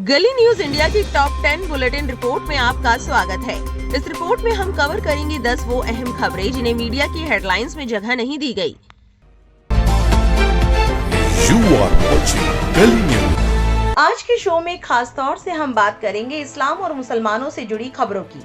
गली news India की top 10 bulletin report में आपका स्वागत है। इस रिपोर्ट में हम कवर करेंगे 10 वो अहम खबरें जिन्हें मीडिया की हेडलाइंस में जगह नहीं दी गई। आज के शो में खास तौर से हम बात करेंगे इस्लाम और मुसलमानों से जुड़ी खबरों की।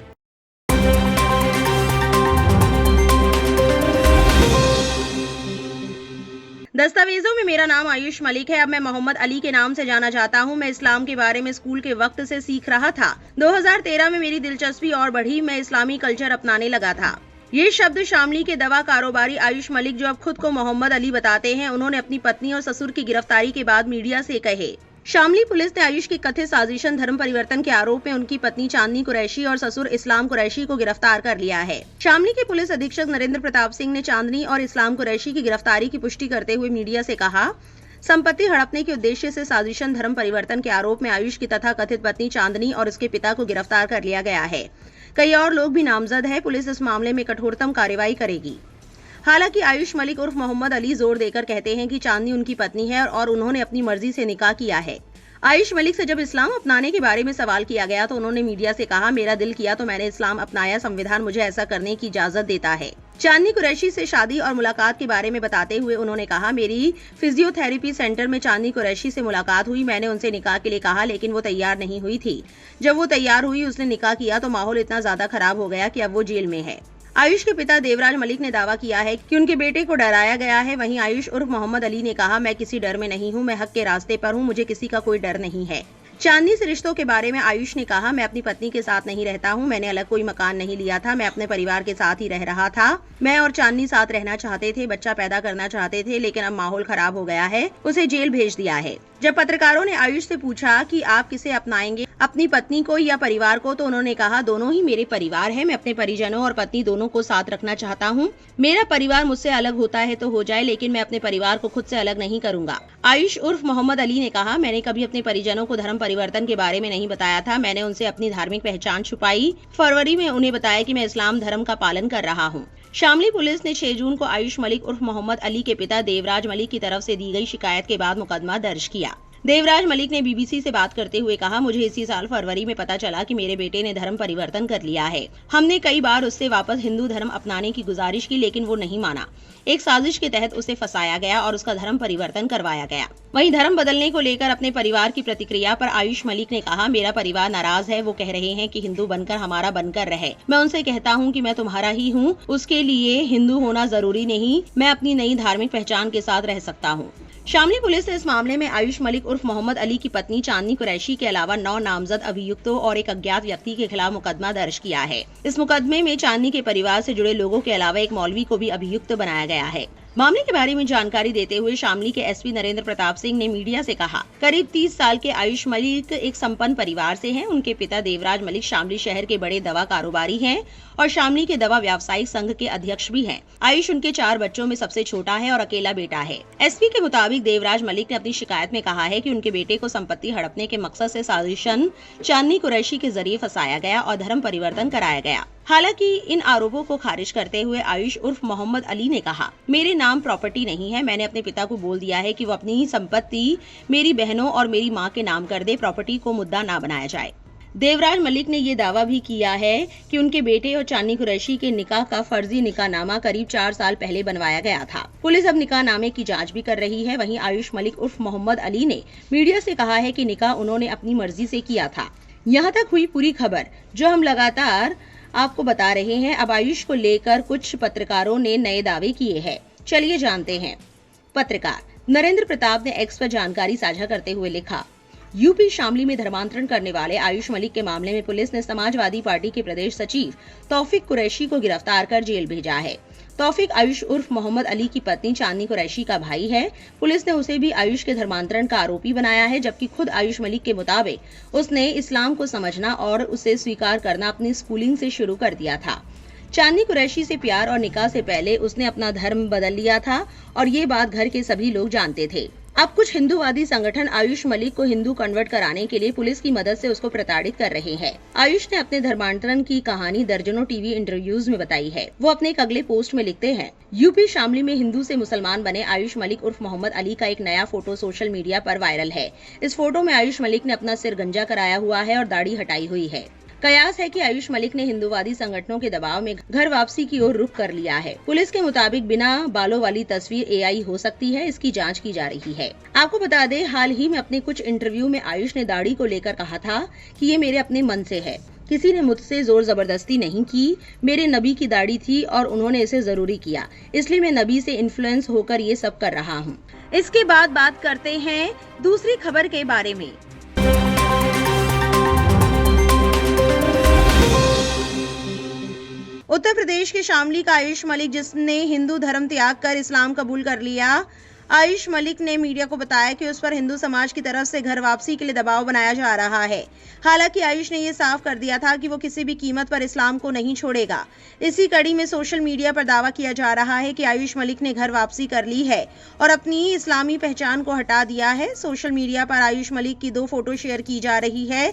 दस्तावेजों में मेरा नाम आयुष मलिक है। अब मैं मोहम्मद अली के नाम से जाना जाता हूं। मैं इस्लाम के बारे में स्कूल के वक्त से सीख रहा था। 2013 में मेरी दिलचस्पी और बढ़ी। मैं इस्लामी कल्चर अपनाने लगा था। ये शब्द शामली के दवा कारोबारी आयुष मलिक, जो अब खुद को मोहम्मद अली बताते हैं, उन्होंने अपनी पत्नी और ससुर की गिरफ्तारी के बाद मीडिया से कहे। शामली पुलिस ने आयुष की कथित साजिशन धर्म परिवर्तन के आरोप में उनकी पत्नी चांदनी कुरैशी और ससुर इस्लाम कुरैशी को गिरफ्तार कर लिया है। शामली के पुलिस अधीक्षक नरेंद्र प्रताप सिंह ने चांदनी और इस्लाम कुरैशी की गिरफ्तारी की पुष्टि करते हुए मीडिया से कहा, संपत्ति हड़पने के उद्देश्य से साजिशन धर्म परिवर्तन के आरोप में आयुष की तथा कथित पत्नी चांदनी और उसके पिता को गिरफ्तार कर लिया गया है। कई और लोग भी नामजद है। पुलिस इस मामले में कठोरतम कार्रवाई करेगी। हालांकि आयुष मलिक उर्फ मोहम्मद अली जोर देकर कहते हैं कि चांदनी उनकी पत्नी है और उन्होंने अपनी मर्जी से निकाह किया है। आयुष मलिक से जब इस्लाम अपनाने के बारे में सवाल किया गया तो उन्होंने मीडिया से कहा, मेरा दिल किया तो मैंने इस्लाम अपनाया। संविधान मुझे ऐसा करने की इजाजत देता है। चांदनी कुरैशी से शादी और मुलाकात के बारे में बताते हुए उन्होंने कहा, मेरी फिजियोथेरेपी सेंटर में चांदनी कुरैशी से मुलाकात हुई। मैंने उनसे निकाह के लिए कहा, लेकिन वो तैयार नहीं हुई थी। जब वो तैयार हुई, उसने निकाह किया तो माहौल इतना ज्यादा खराब हो गया कि अब वो जेल में है। आयुष के पिता देवराज मलिक ने दावा किया है कि उनके बेटे को डराया गया है। वहीं आयुष उर्फ मोहम्मद अली ने कहा, मैं किसी डर में नहीं हूं, मैं हक के रास्ते पर हूं, मुझे किसी का कोई डर नहीं है। चांदनी से रिश्तों के बारे में आयुष ने कहा, मैं अपनी पत्नी के साथ नहीं रहता हूं। मैंने अलग कोई मकान नहीं लिया था। मैं अपने परिवार के साथ ही रह रहा था। मैं और चांदनी साथ रहना चाहते थे, बच्चा पैदा करना चाहते थे, लेकिन अब माहौल खराब हो गया है। उसे जेल भेज दिया है। जब पत्रकारों ने आयुष से पूछा कि आप किसे अपनाएंगे, अपनी पत्नी को या परिवार को, तो उन्होंने कहा, दोनों ही मेरे परिवार है। मैं अपने परिजनों और पत्नी दोनों को साथ रखना चाहता हूँ। मेरा परिवार मुझसे अलग होता है तो हो जाए, लेकिन मैं अपने परिवार को खुद से अलग नहीं करूंगा। आयुष उर्फ मोहम्मद अली ने कहा, मैंने कभी अपने परिजनों को धर्म परिवर्तन के बारे में नहीं बताया था। मैंने उनसे अपनी धार्मिक पहचान छुपाई। फरवरी में उन्हें बताया कि मैं इस्लाम धर्म का पालन कर रहा हूँ। शामली पुलिस ने 6 जून को आयुष मलिक उर्फ मोहम्मद अली के पिता देवराज मलिक की तरफ से दी गई शिकायत के बाद मुकदमा दर्ज किया। देवराज मलिक ने बीबीसी से बात करते हुए कहा, मुझे इसी साल फरवरी में पता चला कि मेरे बेटे ने धर्म परिवर्तन कर लिया है। हमने कई बार उससे वापस हिंदू धर्म अपनाने की गुजारिश की, लेकिन वो नहीं माना। एक साजिश के तहत उसे फंसाया गया और उसका धर्म परिवर्तन करवाया गया। वहीं धर्म बदलने को लेकर अपने परिवार की प्रतिक्रिया पर आयुष मलिक ने कहा, मेरा परिवार नाराज है। वो कह रहे हैं कि हिंदू बनकर हमारा बनकर रहे। मैं उनसे कहता हूँ कि मैं तुम्हारा ही हूँ, उसके लिए हिंदू होना जरूरी नहीं। मैं अपनी नई धार्मिक पहचान के साथ रह सकता हूँ। शामली पुलिस ने इस मामले में आयुष मलिक उर्फ मोहम्मद अली की पत्नी चांदनी कुरैशी के अलावा 9 नामजद अभियुक्तों और एक अज्ञात व्यक्ति के खिलाफ मुकदमा दर्ज किया है। इस मुकदमे में चांदनी के परिवार से जुड़े लोगों के अलावा एक मौलवी को भी अभियुक्त बनाया गया है। मामले के बारे में जानकारी देते हुए शामली के एसपी नरेंद्र प्रताप सिंह ने मीडिया से कहा, करीब 30 साल के आयुष मलिक एक संपन्न परिवार से हैं। उनके पिता देवराज मलिक शामली शहर के बड़े दवा कारोबारी हैं और शामली के दवा व्यावसायिक संघ के अध्यक्ष भी हैं। आयुष उनके 4 बच्चों में सबसे छोटा है और अकेला बेटा है। एसपी के मुताबिक देवराज मलिक ने अपनी शिकायत में कहा है कि उनके बेटे को संपत्ति हड़पने के मकसद से साजिशन चांदनी कुरैशी के जरिए फंसाया गया और धर्म परिवर्तन कराया गया। हालांकि इन आरोपों को खारिज करते हुए आयुष उर्फ मोहम्मद अली ने कहा, मेरे नाम प्रॉपर्टी नहीं है। मैंने अपने पिता को बोल दिया है कि वो अपनी संपत्ति मेरी बहनों और मेरी मां के नाम कर दे। प्रॉपर्टी को मुद्दा ना बनाया जाए। देवराज मलिक ने ये दावा भी किया है कि उनके बेटे और चांदनी कुरैशी के निकाह का फर्जी निकाहनामा करीब 4 साल पहले बनवाया गया था। पुलिस अब निकाहनामे की जांच भी कर रही है। वहीं आयुष मलिक उर्फ मोहम्मद अली ने मीडिया से कहा है कि निकाह उन्होंने अपनी मर्जी से किया था। यहाँ तक हुई पूरी खबर, जो हम लगातार आपको बता रहे हैं। अब आयुष को लेकर कुछ पत्रकारों ने नए दावे किए हैं। चलिए जानते हैं। पत्रकार नरेंद्र प्रताप ने एक्स पर जानकारी साझा करते हुए लिखा, यूपी शामली में धर्मांतरण करने वाले आयुष मलिक के मामले में पुलिस ने समाजवादी पार्टी के प्रदेश सचिव तौफीक कुरैशी को गिरफ्तार कर जेल भेजा है। तौफीक आयुष उर्फ मोहम्मद अली की पत्नी चांदनी कुरैशी का भाई है। पुलिस ने उसे भी आयुष के धर्मांतरण का आरोपी बनाया है, जबकि खुद आयुष मलिक के मुताबिक उसने इस्लाम को समझना और उसे स्वीकार करना अपनी स्कूलिंग से शुरू कर दिया था। चांदनी कुरैशी से प्यार और निकाह से पहले उसने अपना धर्म बदल लिया था और ये बात घर के सभी लोग जानते थे। अब कुछ हिंदूवादी संगठन आयुष मलिक को हिंदू कन्वर्ट कराने के लिए पुलिस की मदद से उसको प्रताड़ित कर रहे हैं। आयुष ने अपने धर्मांतरण की कहानी दर्जनों टीवी इंटरव्यूज में बताई है। वो अपने एक अगले पोस्ट में लिखते हैं, यूपी शामली में हिंदू से मुसलमान बने आयुष मलिक उर्फ मोहम्मद अली का एक नया फोटो सोशल मीडिया पर वायरल है। इस फोटो में आयुष मलिक ने अपना सिर गंजा कराया हुआ है और दाढ़ी हटाई हुई है। कयास है कि आयुष मलिक ने हिंदूवादी संगठनों के दबाव में घर वापसी की ओर रुख कर लिया है। पुलिस के मुताबिक बिना बालों वाली तस्वीर एआई हो सकती है, इसकी जांच की जा रही है। आपको बता दें, हाल ही में अपने कुछ इंटरव्यू में आयुष ने दाढ़ी को लेकर कहा था कि ये मेरे अपने मन से है, किसी ने मुझसे जोर जबरदस्ती नहीं की। मेरे नबी की दाढ़ी थी और उन्होंने इसे जरूरी किया, इसलिए मैं नबी से इन्फ्लुएंस होकर ये सब कर रहा हूँ। इसके बाद बात करते हैं दूसरी खबर के बारे में। उत्तर प्रदेश के शामली का आयुष मलिक, जिसने हिंदू धर्म त्याग कर इस्लाम कबूल कर लिया। आयुष मलिक ने मीडिया को बताया कि उस पर हिंदू समाज की तरफ से घर वापसी के लिए दबाव बनाया जा रहा है। हालांकि आयुष ने यह साफ कर दिया था कि वो किसी भी कीमत पर इस्लाम को नहीं छोड़ेगा। इसी कड़ी में सोशल मीडिया पर दावा किया जा रहा है कि आयुष मलिक ने घर वापसी कर ली है और अपनी इस्लामी पहचान को हटा दिया है। सोशल मीडिया पर आयुष मलिक की 2 फोटो शेयर की जा रही है,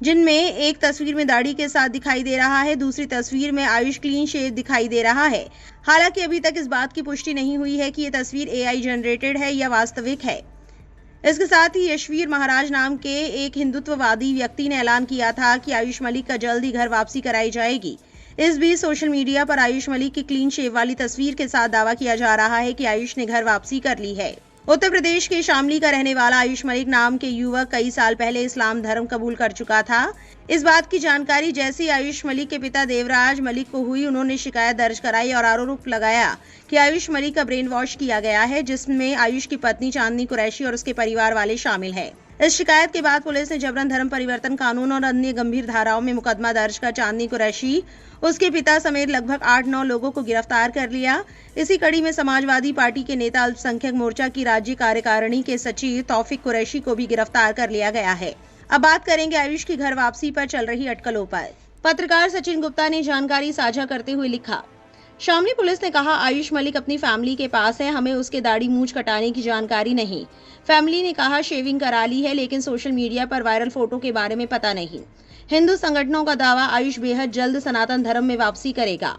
जिनमें एक तस्वीर में दाढ़ी के साथ दिखाई दे रहा है, दूसरी तस्वीर में आयुष क्लीन शेव दिखाई दे रहा है। हालांकि अभी तक इस बात की पुष्टि नहीं हुई है कि ये तस्वीर एआई जनरेटेड है या वास्तविक है। इसके साथ ही यशवीर महाराज नाम के एक हिंदुत्ववादी व्यक्ति ने ऐलान किया था कि आयुष मलिक का जल्द ही घर वापसी कराई जाएगी। इस बीच सोशल मीडिया पर आयुष मलिक की क्लीन शेव वाली तस्वीर के साथ दावा किया जा रहा है कि आयुष ने घर वापसी कर ली है। उत्तर प्रदेश के शामली का रहने वाला आयुष मलिक नाम के युवक कई साल पहले इस्लाम धर्म कबूल कर चुका था। इस बात की जानकारी जैसे आयुष मलिक के पिता देवराज मलिक को हुई, उन्होंने शिकायत दर्ज कराई और आरोप लगाया कि आयुष मलिक का ब्रेन वॉश किया गया है, जिसमें आयुष की पत्नी चांदनी कुरैशी और उसके परिवार वाले शामिल हैं। इस शिकायत के बाद पुलिस ने जबरन धर्म परिवर्तन कानून और अन्य गंभीर धाराओं में मुकदमा दर्ज कर चांदनी कुरैशी, उसके पिता समेत लगभग 8-9 लोगों को गिरफ्तार कर लिया। इसी कड़ी में समाजवादी पार्टी के नेता अल्पसंख्यक मोर्चा की राज्य कार्यकारिणी के सचिव तौफिक कुरैशी को भी गिरफ्तार कर लिया गया है। अब बात करेंगे आयुष की घर वापसी पर चल रही अटकलों पर। पत्रकार सचिन गुप्ता ने जानकारी साझा करते हुए लिखा, शामली पुलिस ने कहा, आयुष मलिक अपनी फैमिली के पास है, हमें उसके दाढ़ी मूंछ कटाने की जानकारी नहीं। फैमिली ने कहा शेविंग करा ली है, लेकिन सोशल मीडिया पर वायरल फोटो के बारे में पता नहीं। हिंदू संगठनों का दावा, आयुष बेहद जल्द सनातन धर्म में वापसी करेगा।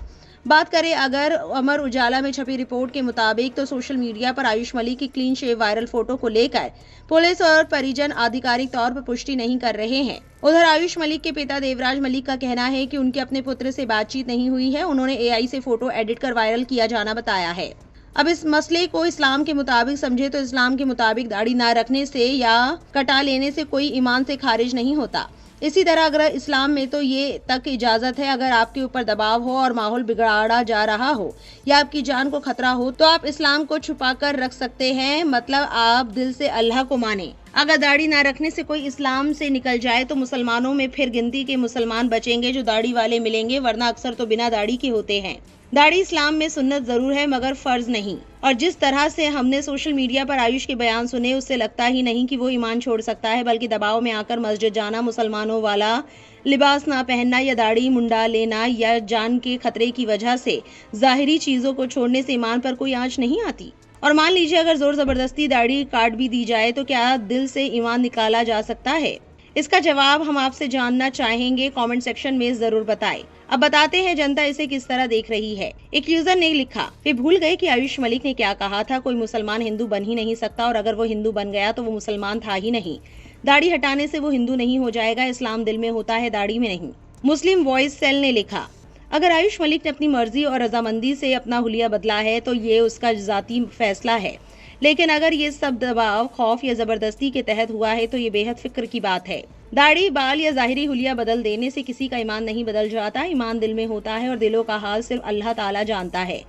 बात करें अगर अमर उजाला में छपी रिपोर्ट के मुताबिक, तो सोशल मीडिया पर आयुष मलिक की क्लीन शेव वायरल फोटो को लेकर पुलिस और परिजन आधिकारिक तौर पर पुष्टि नहीं कर रहे हैं। उधर आयुष मलिक के पिता देवराज मलिक का कहना है कि उनके अपने पुत्र से बातचीत नहीं हुई है, उन्होंने एआई से फोटो एडिट कर वायरल किया जाना बताया है। अब इस मसले को इस्लाम के मुताबिक समझे तो इस्लाम के मुताबिक दाढ़ी न रखने से या कटा लेने से कोई ईमान से खारिज नहीं होता। इसी तरह अगर इस्लाम में तो ये तक इजाजत है, अगर आपके ऊपर दबाव हो और माहौल बिगाड़ा जा रहा हो या आपकी जान को खतरा हो तो आप इस्लाम को छुपा कर रख सकते हैं, मतलब आप दिल से अल्लाह को माने। अगर दाढ़ी ना रखने से कोई इस्लाम से निकल जाए तो मुसलमानों में फिर गिनती के मुसलमान बचेंगे जो दाढ़ी वाले मिलेंगे, वरना अक्सर तो बिना दाढ़ी के होते हैं। दाढ़ी इस्लाम में सुन्नत जरूर है मगर फर्ज नहीं। और जिस तरह से हमने सोशल मीडिया पर आयुष के बयान सुने, उससे लगता ही नहीं कि वो ईमान छोड़ सकता है, बल्कि दबाव में आकर मस्जिद जाना, मुसलमानों वाला लिबास ना पहनना या दाढ़ी मुंडा लेना या जान के खतरे की वजह से जाहिरी चीजों को छोड़ने से ईमान पर कोई आंच नहीं आती। और मान लीजिए अगर जोर जबरदस्ती दाढ़ी काट भी दी जाए तो क्या दिल से ईमान निकाला जा सकता है? इसका जवाब हम आपसे जानना चाहेंगे, कमेंट सेक्शन में जरूर बताएं। अब बताते हैं जनता इसे किस तरह देख रही है। एक यूजर ने लिखा, वे भूल गए कि आयुष मलिक ने क्या कहा था, कोई मुसलमान हिंदू बन ही नहीं सकता और अगर वो हिंदू बन गया तो वो मुसलमान था ही नहीं। दाढ़ी हटाने से वो हिंदू नहीं हो जाएगा, इस्लाम दिल में होता है, दाढ़ी में नहीं। मुस्लिम वॉइस सेल ने लिखा, अगर आयुष मलिक ने अपनी मर्जी और रजामंदी से अपना हुलिया बदला है तो ये उसका जाती फैसला है, लेकिन अगर ये सब दबाव, खौफ या जबरदस्ती के तहत हुआ है तो ये बेहद फिक्र की बात है। दाढ़ी, बाल या जाहिरी हुलिया बदल देने से किसी का ईमान नहीं बदल जाता, ईमान दिल में होता है और दिलों का हाल सिर्फ अल्लाह ताला जानता है।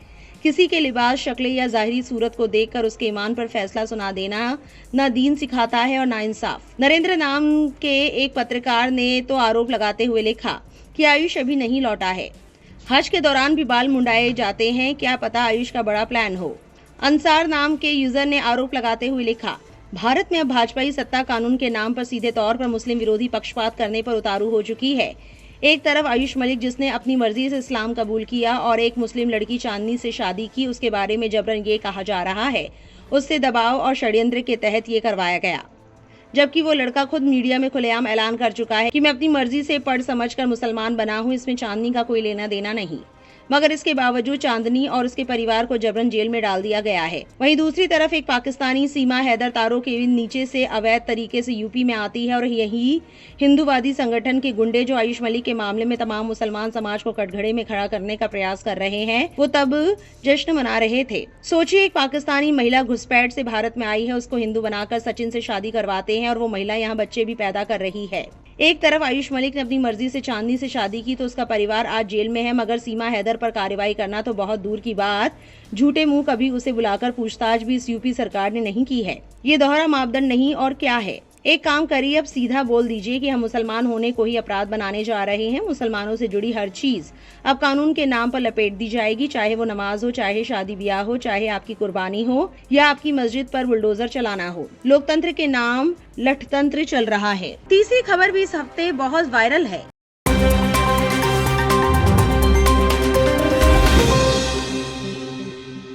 किसी के लिबास, शक्ल या जाहिरी सूरत को देखकर उसके ईमान पर फैसला सुना देना न दीन सिखाता है और ना इंसाफ। नरेंद्र नाम के एक पत्रकार ने तो आरोप लगाते हुए लिखा कि आयुष अभी नहीं लौटा है, हज के दौरान भी बाल मुंडाए जाते हैं, क्या पता आयुष का बड़ा प्लान हो। अंसार नाम के यूजर ने आरोप लगाते हुए लिखा, भारत में अब भाजपा ही सत्ता कानून के नाम पर सीधे तौर पर मुस्लिम विरोधी पक्षपात करने पर उतारू हो चुकी है। एक तरफ आयुष मलिक जिसने अपनी मर्जी से इस्लाम कबूल किया और एक मुस्लिम लड़की चांदनी से शादी की, उसके बारे में जबरन ये कहा जा रहा है, उससे दबाव और षड्यंत्र के तहत ये करवाया गया, जबकि वो लड़का खुद मीडिया में खुलेआम ऐलान कर चुका है कि मैं अपनी मर्जी से पढ़ समझकर मुसलमान बना हूं, इसमें चांदनी का कोई लेना देना नहीं। मगर इसके बावजूद चांदनी और उसके परिवार को जबरन जेल में डाल दिया गया है। वहीं दूसरी तरफ एक पाकिस्तानी सीमा हैदर तारों के नीचे से अवैध तरीके से यूपी में आती है और यही हिंदूवादी संगठन के गुंडे जो आयुष मलिक के मामले में तमाम मुसलमान समाज को कटघरे में खड़ा करने का प्रयास कर रहे हैं, वो तब जश्न मना रहे थे। सोचिए, एक पाकिस्तानी महिला घुसपैठ से भारत में आई है, उसको हिंदू बनाकर सचिन से शादी करवाते हैं और वो महिला यहाँ बच्चे भी पैदा कर रही है। एक तरफ आयुष मलिक ने अपनी मर्जी से चांदनी से शादी की तो उसका परिवार आज जेल में है, मगर सीमा हैदर पर कार्रवाई करना तो बहुत दूर की बात, झूठे मुंह कभी उसे बुलाकर पूछताछ भी इस यूपी सरकार ने नहीं की है। ये दोहरा मापदंड नहीं और क्या है? एक काम करिए, अब सीधा बोल दीजिए कि हम मुसलमान होने को ही अपराध बनाने जा रहे हैं। मुसलमानों से जुड़ी हर चीज अब कानून के नाम पर लपेट दी जाएगी, चाहे वो नमाज हो, चाहे शादी ब्याह हो, चाहे आपकी कुर्बानी हो या आपकी मस्जिद पर बुलडोजर चलाना हो। लोकतंत्र के नाम लठतंत्र चल रहा है। तीसरी खबर भी इस हफ्ते बहुत वायरल है।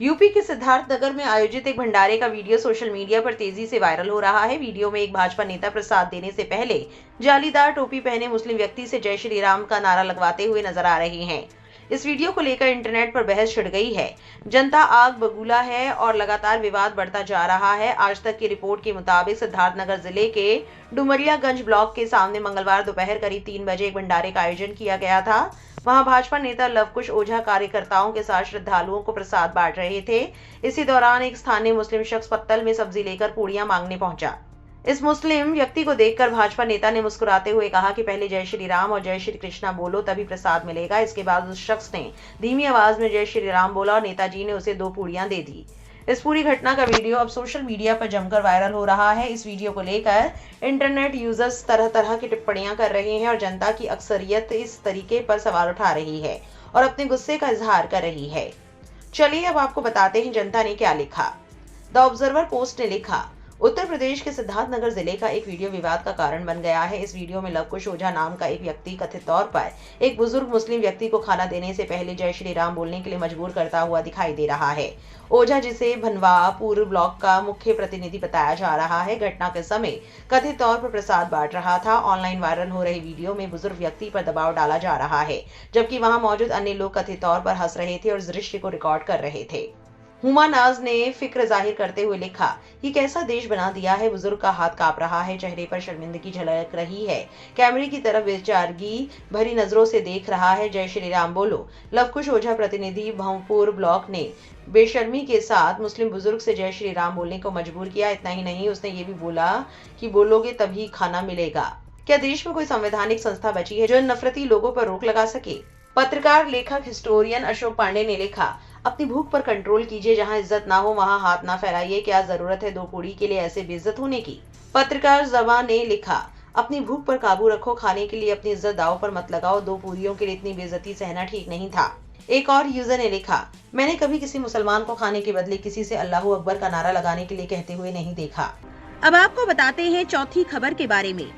यूपी के सिद्धार्थनगर में आयोजित एक भंडारे का वीडियो सोशल मीडिया पर तेजी से वायरल हो रहा है। वीडियो में एक भाजपा नेता प्रसाद देने से पहले जालीदार टोपी पहने मुस्लिम व्यक्ति से जय श्री राम का नारा लगवाते हुए नजर आ रहे हैं। इस वीडियो को लेकर इंटरनेट पर बहस छिड़ गई है। जनता आग बबूला है और लगातार विवाद बढ़ता जा रहा है। आज तक की रिपोर्ट के मुताबिक सिद्धार्थनगर जिले के डुमरियागंज ब्लॉक के सामने मंगलवार दोपहर करीब 3 बजे एक भंडारे का आयोजन किया गया था। वहां भाजपा नेता लवकुश ओझा कार्यकर्ताओं के साथ श्रद्धालुओं को प्रसाद बांट रहे थे। इसी दौरान एक स्थानीय मुस्लिम शख्स पत्तल में सब्जी लेकर पूड़ियां मांगने पहुंचा। इस मुस्लिम व्यक्ति को देखकर भाजपा नेता ने मुस्कुराते हुए कहा कि पहले जय श्री राम और जय श्री कृष्णा बोलो, तभी प्रसाद मिलेगा। इसके बाद उस शख्स ने धीमी आवाज में जय श्री राम बोला और नेताजी ने उसे 2 पूड़ियां दे दी। इस पूरी घटना का वीडियो अब सोशल मीडिया पर जमकर वायरल हो रहा है। इस वीडियो को लेकर इंटरनेट यूजर्स तरह तरह की टिप्पणियां कर रहे हैं और जनता की अक्सरियत इस तरीके पर सवाल उठा रही है और अपने गुस्से का इजहार कर रही है। चलिए अब आपको बताते हैं जनता ने क्या लिखा। द ऑब्जर्वर पोस्ट ने लिखा, उत्तर प्रदेश के सिद्धार्थनगर जिले का एक वीडियो विवाद का कारण बन गया है। इस वीडियो में लवकुश ओझा नाम का एक व्यक्ति कथित तौर पर एक बुजुर्ग मुस्लिम व्यक्ति को खाना देने से पहले जय श्री राम बोलने के लिए मजबूर करता हुआ दिखाई दे रहा है। ओझा, जिसे भनवा पूर्व ब्लॉक का मुख्य प्रतिनिधि बताया जा रहा है, घटना के समय कथित तौर पर प्रसाद बांट रहा था। ऑनलाइन वायरल हो रहे वीडियो में बुजुर्ग व्यक्ति पर दबाव डाला जा रहा है, जबकि वहां मौजूद अन्य लोग कथित तौर पर हंस रहे थे और इस दृश्य को रिकॉर्ड कर रहे थे। हुमा नाज ने फिक्र जाहिर करते हुए लिखा, ये कैसा देश बना दिया है। बुजुर्ग का हाथ कांप रहा है, चेहरे पर शर्मिंदगी झलक रही है, कैमरे की तरफ बेचारगी भरी नजरों से देख रहा है। जय श्री राम बोलो। लवकुश ओझा प्रतिनिधि भंवपुर ब्लॉक ने बेशर्मी के साथ मुस्लिम बुजुर्ग से जय श्री राम बोलने को मजबूर किया। इतना ही नहीं, उसने ये भी बोला कि बोलोगे तभी खाना मिलेगा। क्या देश में कोई संवैधानिक संस्था बची है जो इन नफरती लोगों पर रोक लगा सके? पत्रकार, लेखक, हिस्टोरियन अशोक पांडे ने लिखा, अपनी भूख पर कंट्रोल कीजिए, जहां इज्जत ना हो वहां हाथ ना फैलाइए। क्या जरूरत है 2 पूड़ी के लिए ऐसे बेइज्जत होने की? पत्रकार जवा ने लिखा, अपनी भूख पर काबू रखो, खाने के लिए अपनी इज्जत दांव पर मत लगाओ। 2 पूरियों के लिए इतनी बेइज्जती सहना ठीक नहीं था। एक और यूजर ने लिखा, मैंने कभी किसी मुसलमान को खाने के बदले किसी से अल्लाहू अकबर का नारा लगाने के लिए कहते हुए नहीं देखा। अब आपको बताते हैं चौथी खबर के बारे में।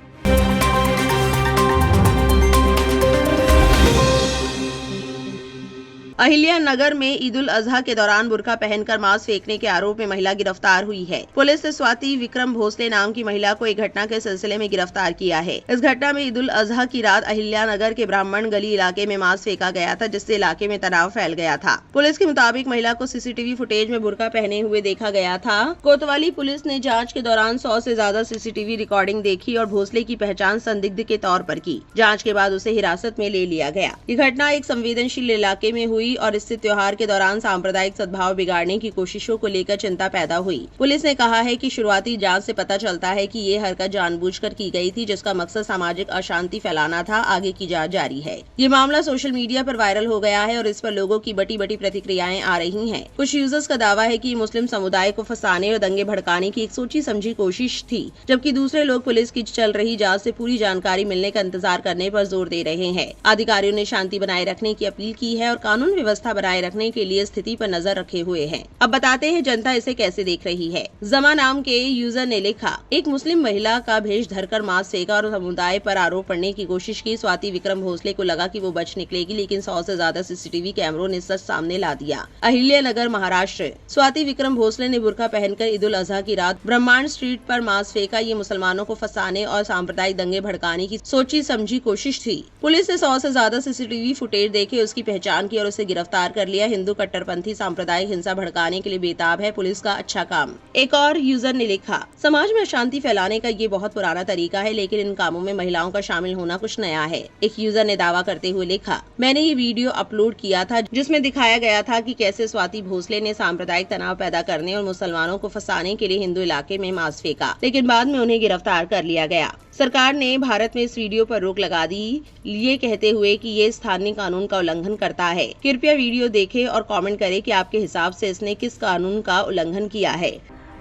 अहिल्यानगर में ईद उल अजहा के दौरान बुर्का पहनकर मांस फेंकने के आरोप में महिला गिरफ्तार हुई है। पुलिस ने स्वाति विक्रम भोसले नाम की महिला को एक घटना के सिलसिले में गिरफ्तार किया है। इस घटना में ईद उल अजहा की रात अहिल्यानगर के ब्राह्मण गली इलाके में मांस फेंका गया था, जिससे इलाके में तनाव फैल गया था। पुलिस के मुताबिक महिला को सीसीटीवी फुटेज में बुर्का पहने हुए देखा गया था। कोतवाली पुलिस ने जाँच के दौरान 100 से ज्यादा सीसीटीवी रिकॉर्डिंग देखी और भोसले की पहचान संदिग्ध के तौर पर की। जाँच के बाद उसे हिरासत में ले लिया गया। ये घटना एक संवेदनशील इलाके में हुई और इससे त्योहार के दौरान सांप्रदायिक सद्भाव बिगाड़ने की कोशिशों को लेकर चिंता पैदा हुई। पुलिस ने कहा है कि शुरुआती जांच से पता चलता है कि ये हरकत जानबूझकर की गई थी, जिसका मकसद सामाजिक अशांति फैलाना था। आगे की जांच जारी है। ये मामला सोशल मीडिया पर वायरल हो गया है और इस पर लोगों की बड़ी बड़ी प्रतिक्रियाएं आ रही हैं। कुछ यूजर्स का दावा है कि मुस्लिम समुदाय को फंसाने और दंगे भड़काने की एक सोची समझी कोशिश थी, जबकि दूसरे लोग पुलिस की चल रही जांच से पूरी जानकारी मिलने का इंतजार करने पर जोर दे रहे हैं। अधिकारियों ने शांति बनाए रखने की अपील की है और कानून व्यवस्था बनाए रखने के लिए स्थिति पर नजर रखे हुए हैं। अब बताते हैं जनता इसे कैसे देख रही है। जमा नाम के यूजर ने लिखा, एक मुस्लिम महिला का भेष धरकर मांस फेंका और समुदाय पर आरोप पड़ने की कोशिश की। स्वाति विक्रम भोसले को लगा कि वो बच निकलेगी, लेकिन 100 से ज्यादा सीसीटीवी कैमरों ने सच सामने ला दिया। अहिल्यानगर, महाराष्ट्र। स्वाति विक्रम भोसले ने बुर्का पहनकर ईद उल अजहा की रात ब्रह्मांड स्ट्रीट पर मांस फेंका। ये मुसलमानों को फंसाने और सांप्रदायिक दंगे भड़काने की सोची समझी कोशिश थी। पुलिस ने 100 से ज्यादा सीसीटीवी फुटेज देखे, उसकी पहचान की और उसे गिरफ्तार कर लिया। हिंदू कट्टरपंथी सांप्रदायिक हिंसा भड़काने के लिए बेताब है पुलिस का अच्छा काम। एक और यूजर ने लिखा, समाज में अशांति फैलाने का ये बहुत पुराना तरीका है, लेकिन इन कामों में महिलाओं का शामिल होना कुछ नया है। एक यूजर ने दावा करते हुए लिखा, मैंने ये वीडियो अपलोड किया था जिसमें दिखाया गया था कि कैसे स्वाति भोसले ने सांप्रदायिक तनाव पैदा करने और मुसलमानों को फंसाने के लिए हिंदू इलाके में मांस फेंका, लेकिन बाद में उन्हें गिरफ्तार कर लिया गया। सरकार ने भारत में इस वीडियो पर रोक लगा दी, ये कहते हुए कि ये स्थानीय कानून का उल्लंघन करता है। कृपया वीडियो देखें और कमेंट करें कि आपके हिसाब से इसने किस कानून का उल्लंघन किया है।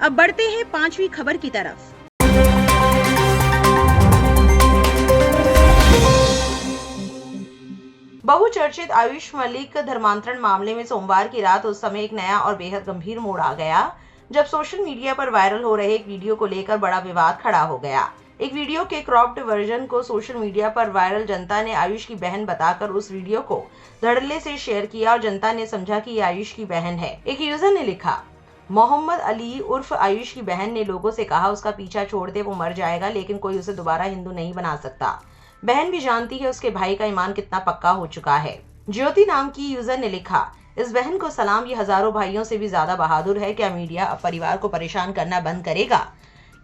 अब बढ़ते हैं 5वीं खबर की तरफ। बहुचर्चित आयुष मलिक धर्मांतरण मामले में सोमवार की रात उस समय एक नया और बेहद गंभीर मोड़ आ गया, जब सोशल मीडिया पर वायरल हो रहे एक वीडियो को लेकर बड़ा विवाद खड़ा हो गया। एक वीडियो के क्रॉप्ड वर्जन को सोशल मीडिया पर वायरल जनता ने आयुष की बहन बताकर उस वीडियो को धड़ल्ले से शेयर किया और जनता ने समझा कि ये आयुष की बहन है। एक यूजर ने लिखा, मोहम्मद अली उर्फ आयुष की बहन ने लोगों से कहा उसका पीछा छोड़ दे, वो मर जाएगा, लेकिन कोई उसे दोबारा हिंदू नहीं बना सकता। बहन भी जानती है उसके भाई का ईमान कितना पक्का हो चुका है। ज्योति नाम की यूजर ने लिखा, इस बहन को सलाम, ये हजारों भाइयों से भी ज्यादा बहादुर है। क्या मीडिया अब परिवार को परेशान करना बंद करेगा?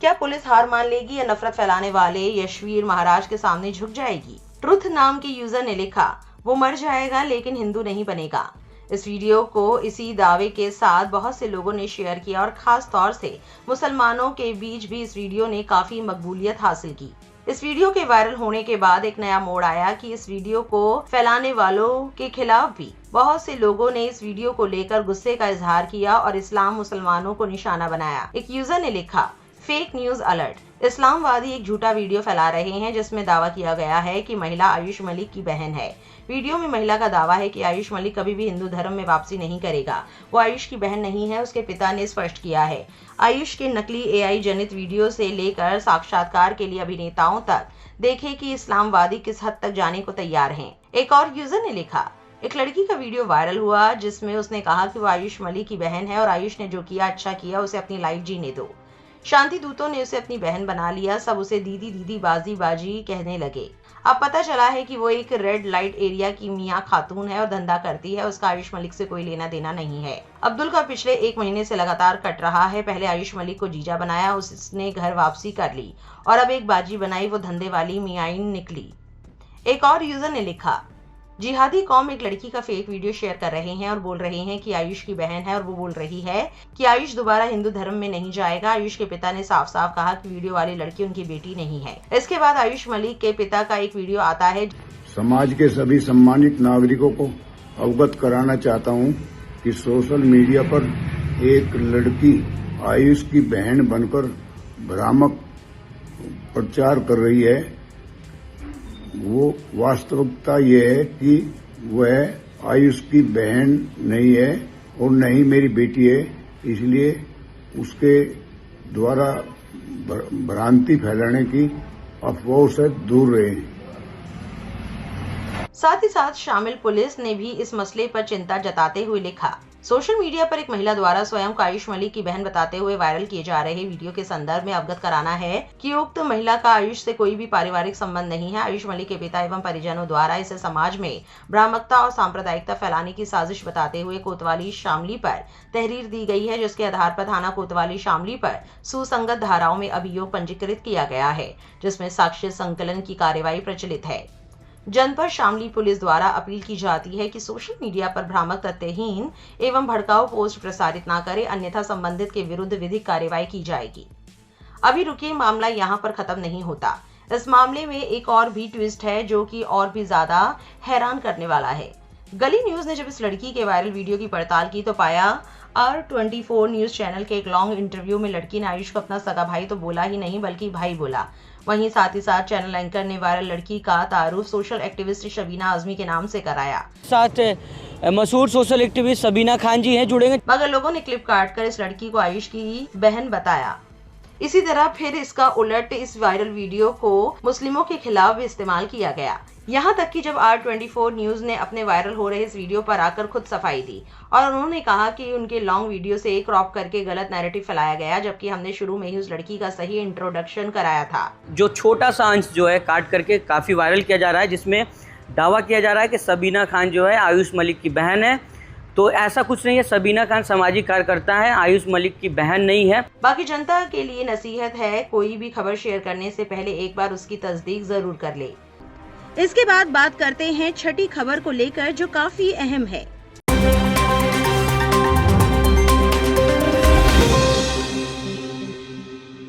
क्या पुलिस हार मान लेगी या नफरत फैलाने वाले यशवीर महाराज के सामने झुक जाएगी? ट्रुथ नाम के यूजर ने लिखा, वो मर जाएगा लेकिन हिंदू नहीं बनेगा। इस वीडियो को इसी दावे के साथ बहुत से लोगों ने शेयर किया और खास तौर से मुसलमानों के बीच भी इस वीडियो ने काफी मकबूलियत हासिल की। इस वीडियो के वायरल होने के बाद एक नया मोड़ आया कि इस वीडियो को फैलाने वालों के खिलाफ भी बहुत से लोगों ने इस वीडियो को लेकर गुस्से का इजहार किया और इस्लाम मुसलमानों को निशाना बनाया। एक यूजर ने लिखा, फेक न्यूज अलर्ट, इस्लामवादी एक झूठा वीडियो फैला रहे हैं जिसमें दावा किया गया है कि महिला आयुष मलिक की बहन है। वीडियो में महिला का दावा है कि आयुष मलिक कभी भी हिंदू धर्म में वापसी नहीं करेगा। वो आयुष की बहन नहीं है, उसके पिता ने स्पष्ट किया है। आयुष के नकली एआई जनित वीडियो से लेकर साक्षात्कार के लिए अभिनेताओं तक देखे कि इस्लामवादी किस हद तक जाने को तैयार हैं। एक और यूजर ने लिखा, एक लड़की का वीडियो वायरल हुआ जिसमें उसने कहा कि वो आयुष मलिक की बहन है और आयुष ने जो किया अच्छा किया, उसे अपनी लाइफ जीने दो। शांति दूतों ने उसे अपनी बहन बना लिया, सब उसे दीदी दीदी बाजी बाजी कहने लगे। अब पता चला है कि वो एक रेड लाइट एरिया की मियां खातून है और धंधा करती है, उसका आयुष मलिक से कोई लेना देना नहीं है। अब्दुल का पिछले 1 महीने से लगातार कट रहा है। पहले आयुष मलिक को जीजा बनाया, उसने घर वापसी कर ली और अब एक बाजी बनाई, वो धंधे वाली मियाइन निकली। एक और यूजर ने लिखा, जिहादी कौम एक लड़की का फेक वीडियो शेयर कर रहे हैं और बोल रहे हैं कि आयुष की बहन है और वो बोल रही है कि आयुष दोबारा हिंदू धर्म में नहीं जाएगा। आयुष के पिता ने साफ साफ कहा कि वीडियो वाली लड़की उनकी बेटी नहीं है। इसके बाद आयुष मलिक के पिता का एक वीडियो आता है। समाज के सभी सम्मानित नागरिकों को अवगत कराना चाहता हूं कि सोशल मीडिया पर एक लड़की आयुष की बहन बनकर भ्रामक प्रचार कर रही है। वो वास्तविकता ये है कि वह आयुष की बहन नहीं है और न ही मेरी बेटी है, इसलिए उसके द्वारा भ्रांति फैलाने की अफवाहों से दूर रहें। साथ ही साथ शामिल पुलिस ने भी इस मसले पर चिंता जताते हुए लिखा, सोशल मीडिया पर एक महिला द्वारा स्वयं को आयुष मलिक की बहन बताते हुए वायरल किए जा रहे वीडियो के संदर्भ में अवगत कराना है कि उक्त महिला का आयुष से कोई भी पारिवारिक संबंध नहीं है। आयुष मलिक के पिता एवं परिजनों द्वारा इसे समाज में भ्रामकता और सांप्रदायिकता फैलाने की साजिश बताते हुए कोतवाली शामली पर तहरीर दी गई है, जिसके आधार पर थाना कोतवाली शामली पर सुसंगत धाराओं में अभियोग पंजीकृत किया गया है, जिसमें साक्ष्य संकलन की कार्यवाही प्रचलित है। जनपद शामली पुलिस द्वारा अपील की जाती है कि सोशल मीडिया पर भ्रामक तथ्यहीन एवं भड़काऊ पोस्ट प्रसारित न करें, अन्यथा संबंधित के विरुद्ध विधिक कार्यवाही की जाएगी। अभी रुकिए, मामला यहाँ पर खत्म नहीं होता। इस मामले में एक और भी ट्विस्ट है जो कि और भी ज्यादा हैरान करने वाला है। गली न्यूज ने जब इस लड़की के वायरल वीडियो की पड़ताल की तो पाया R24 न्यूज चैनल के एक लॉन्ग इंटरव्यू में लड़की ने आयुष को अपना सगा भाई तो बोला ही नहीं बल्कि भाई बोला। वहीं साथ ही साथ चैनल एंकर ने वायरल लड़की का तारुफ सोशल एक्टिविस्ट शबीना आजमी के नाम से कराया। साथ मशहूर सोशल एक्टिविस्ट सबीना खान जी हैं जुड़ेंगे, मगर लोगों ने क्लिप काट कर इस लड़की को आयुष की बहन बताया। इसी तरह फिर इसका उलट इस वायरल वीडियो को मुस्लिमों के खिलाफ भी इस्तेमाल किया गया। यहाँ तक कि जब R24 न्यूज ने अपने वायरल हो रहे इस वीडियो पर आकर खुद सफाई दी और उन्होंने कहा कि उनके लॉन्ग वीडियो से क्रॉप करके गलत नैरेटिव फैलाया गया, जबकि हमने शुरू में ही उस लड़की का सही इंट्रोडक्शन कराया था। जो छोटा सा अंश जो है काट करके काफ़ी वायरल किया जा रहा है, जिसमें दावा किया जा रहा है कि सबीना खान जो है आयुष मलिक की बहन है। तो ऐसा कुछ नहीं है, सबीना खान सामाजिक कार्यकर्ता है, आयुष मलिक की बहन नहीं है। बाकी जनता के लिए नसीहत है, कोई भी खबर शेयर करने से पहले एक बार उसकी तस्दीक जरूर कर ले। इसके बाद बात करते हैं छठी खबर को लेकर, जो काफी अहम है।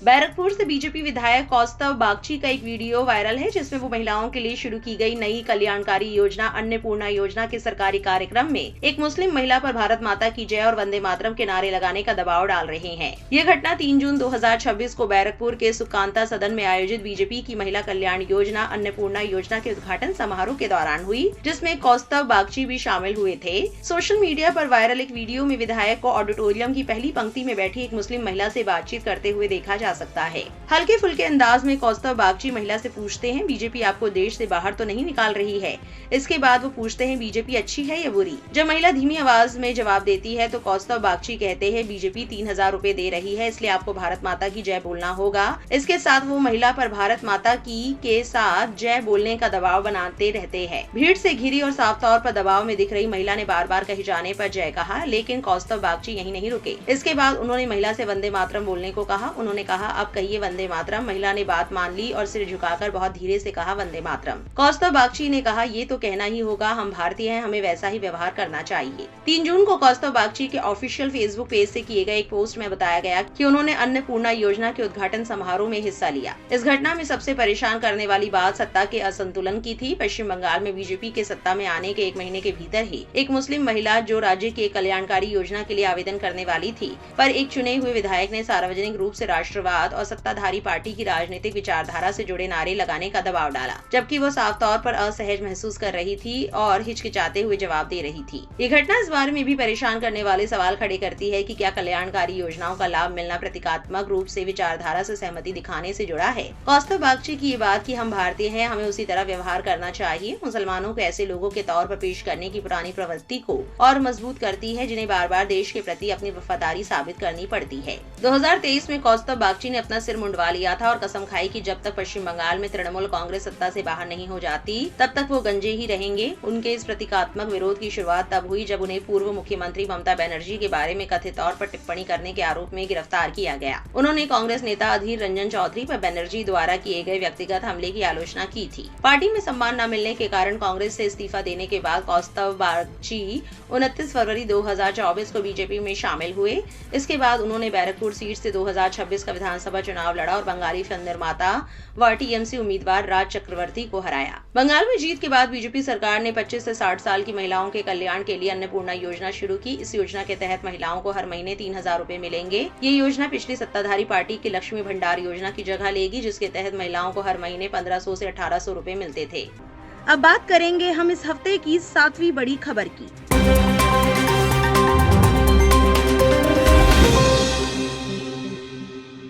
बैरकपुर से बीजेपी विधायक कौस्तव बागची का एक वीडियो वायरल है, जिसमें वो महिलाओं के लिए शुरू की गई नई कल्याणकारी योजना अन्नपूर्णा योजना के सरकारी कार्यक्रम में एक मुस्लिम महिला पर भारत माता की जय और वंदे मातरम के नारे लगाने का दबाव डाल रहे हैं। ये घटना 3 जून 2026 को बैरकपुर के सुकांता सदन में आयोजित बीजेपी की महिला कल्याण योजना अन्नपूर्णा योजना के उद्घाटन समारोह के दौरान हुई, जिसमें कौस्तव बागची भी शामिल हुए थे। सोशल मीडिया पर वायरल एक वीडियो में विधायक को ऑडिटोरियम की पहली पंक्ति में बैठी एक मुस्लिम महिला से बातचीत करते हुए देखा जा सकता है। हल्के फुल्के अंदाज में कौस्तव बागची महिला से पूछते हैं, बीजेपी आपको देश से बाहर तो नहीं निकाल रही है? इसके बाद वो पूछते हैं, बीजेपी अच्छी है या बुरी? जब महिला धीमी आवाज में जवाब देती है तो कौस्तव बागची कहते हैं, बीजेपी 3000 रुपए दे रही है, इसलिए आपको भारत माता की जय बोलना होगा। इसके साथ वो महिला पर भारत माता की के साथ जय बोलने का दबाव बनाते रहते हैं। भीड़ से घिरी और साफ तौर पर दबाव में दिख रही महिला ने बार बार कहे जाने पर जय कहा, लेकिन कौस्तव बागची यहीं नहीं रुके। इसके बाद उन्होंने महिला से वंदे मातरम बोलने को कहा। उन्होंने कहा, अब कहिए वंदे मातरम। महिला ने बात मान ली और सिर झुकाकर बहुत धीरे से कहा, वंदे मातरम। कौस्तव बागची ने कहा, ये तो कहना ही होगा, हम भारतीय हैं, हमें वैसा ही व्यवहार करना चाहिए। 3 जून को कौस्तव बागची के ऑफिशियल फेसबुक पेज से किए गए एक पोस्ट में बताया गया कि उन्होंने अन्नपूर्णा योजना के उद्घाटन समारोह में हिस्सा लिया। इस घटना में सबसे परेशान करने वाली बात सत्ता के असंतुलन की थी। पश्चिम बंगाल में बीजेपी के सत्ता में आने के 1 महीने के भीतर ही एक मुस्लिम महिला जो राज्य की कल्याणकारी योजना के लिए आवेदन करने वाली थी, पर एक चुने हुए विधायक ने सार्वजनिक रूप से राष्ट्रवाद और सत्ताधारी पार्टी की राजनीतिक विचारधारा से जुड़े नारे लगाने का दबाव डाला, जबकि वो साफ तौर पर असहज महसूस कर रही थी और हिचकिचाते हुए जवाब दे रही थी। ये घटना इस बारे में भी परेशान करने वाले सवाल खड़े करती है कि क्या कल्याणकारी योजनाओं का लाभ मिलना प्रतीकात्मक रूप से विचारधारा से सहमति दिखाने से जुड़ा है? कौस्तव बागची की ये बात कि हम भारतीय हैं, हमें उसी तरह व्यवहार करना चाहिए, मुसलमानों को ऐसे लोगों के तौर पर पेश करने की पुरानी प्रवृत्ति को और मजबूत करती है, जिन्हें बार बार देश के प्रति अपनी वफादारी साबित करनी पड़ती है। 2023 में कौस्तव बागची ने अपना सिर मुंडवा लिया था और कसम खाई कि जब तक पश्चिम बंगाल में तृणमूल कांग्रेस सत्ता से बाहर नहीं हो जाती, तब तक वो गंजे ही रहेंगे। उनके इस प्रतीकात्मक विरोध की शुरुआत तब हुई जब उन्हें पूर्व मुख्यमंत्री ममता बनर्जी के बारे में कथित तौर पर टिप्पणी करने के आरोप में गिरफ्तार किया गया। उन्होंने कांग्रेस नेता अधीर रंजन चौधरी पर बनर्जी द्वारा किए गए व्यक्तिगत हमले की आलोचना की थी। पार्टी में सम्मान न मिलने के कारण कांग्रेस से इस्तीफा देने के बाद कौस्तव बागची 29 फरवरी 2024 को बीजेपी में शामिल हुए। इसके बाद उन्होंने बैरकपुर सीट से 2026 का विधानसभा चुनाव लड़ा और बंगाली फिल्म निर्माता व टीएमसी उम्मीदवार राज चक्रवर्ती को हराया। बंगाल में जीत के बाद बीजेपी सरकार ने 25 से 60 साल की महिलाओं के कल्याण के लिए अन्नपूर्णा योजना शुरू की। इस योजना के तहत महिलाओं को हर महीने 3000 रुपए मिलेंगे। ये योजना पिछली सत्ताधारी पार्टी की लक्ष्मी भंडार योजना की जगह लेगी, जिसके तहत महिलाओं को हर महीने 1500 से 1800 रुपए मिलते थे। अब बात करेंगे हम इस हफ्ते की 7वीं बड़ी खबर की।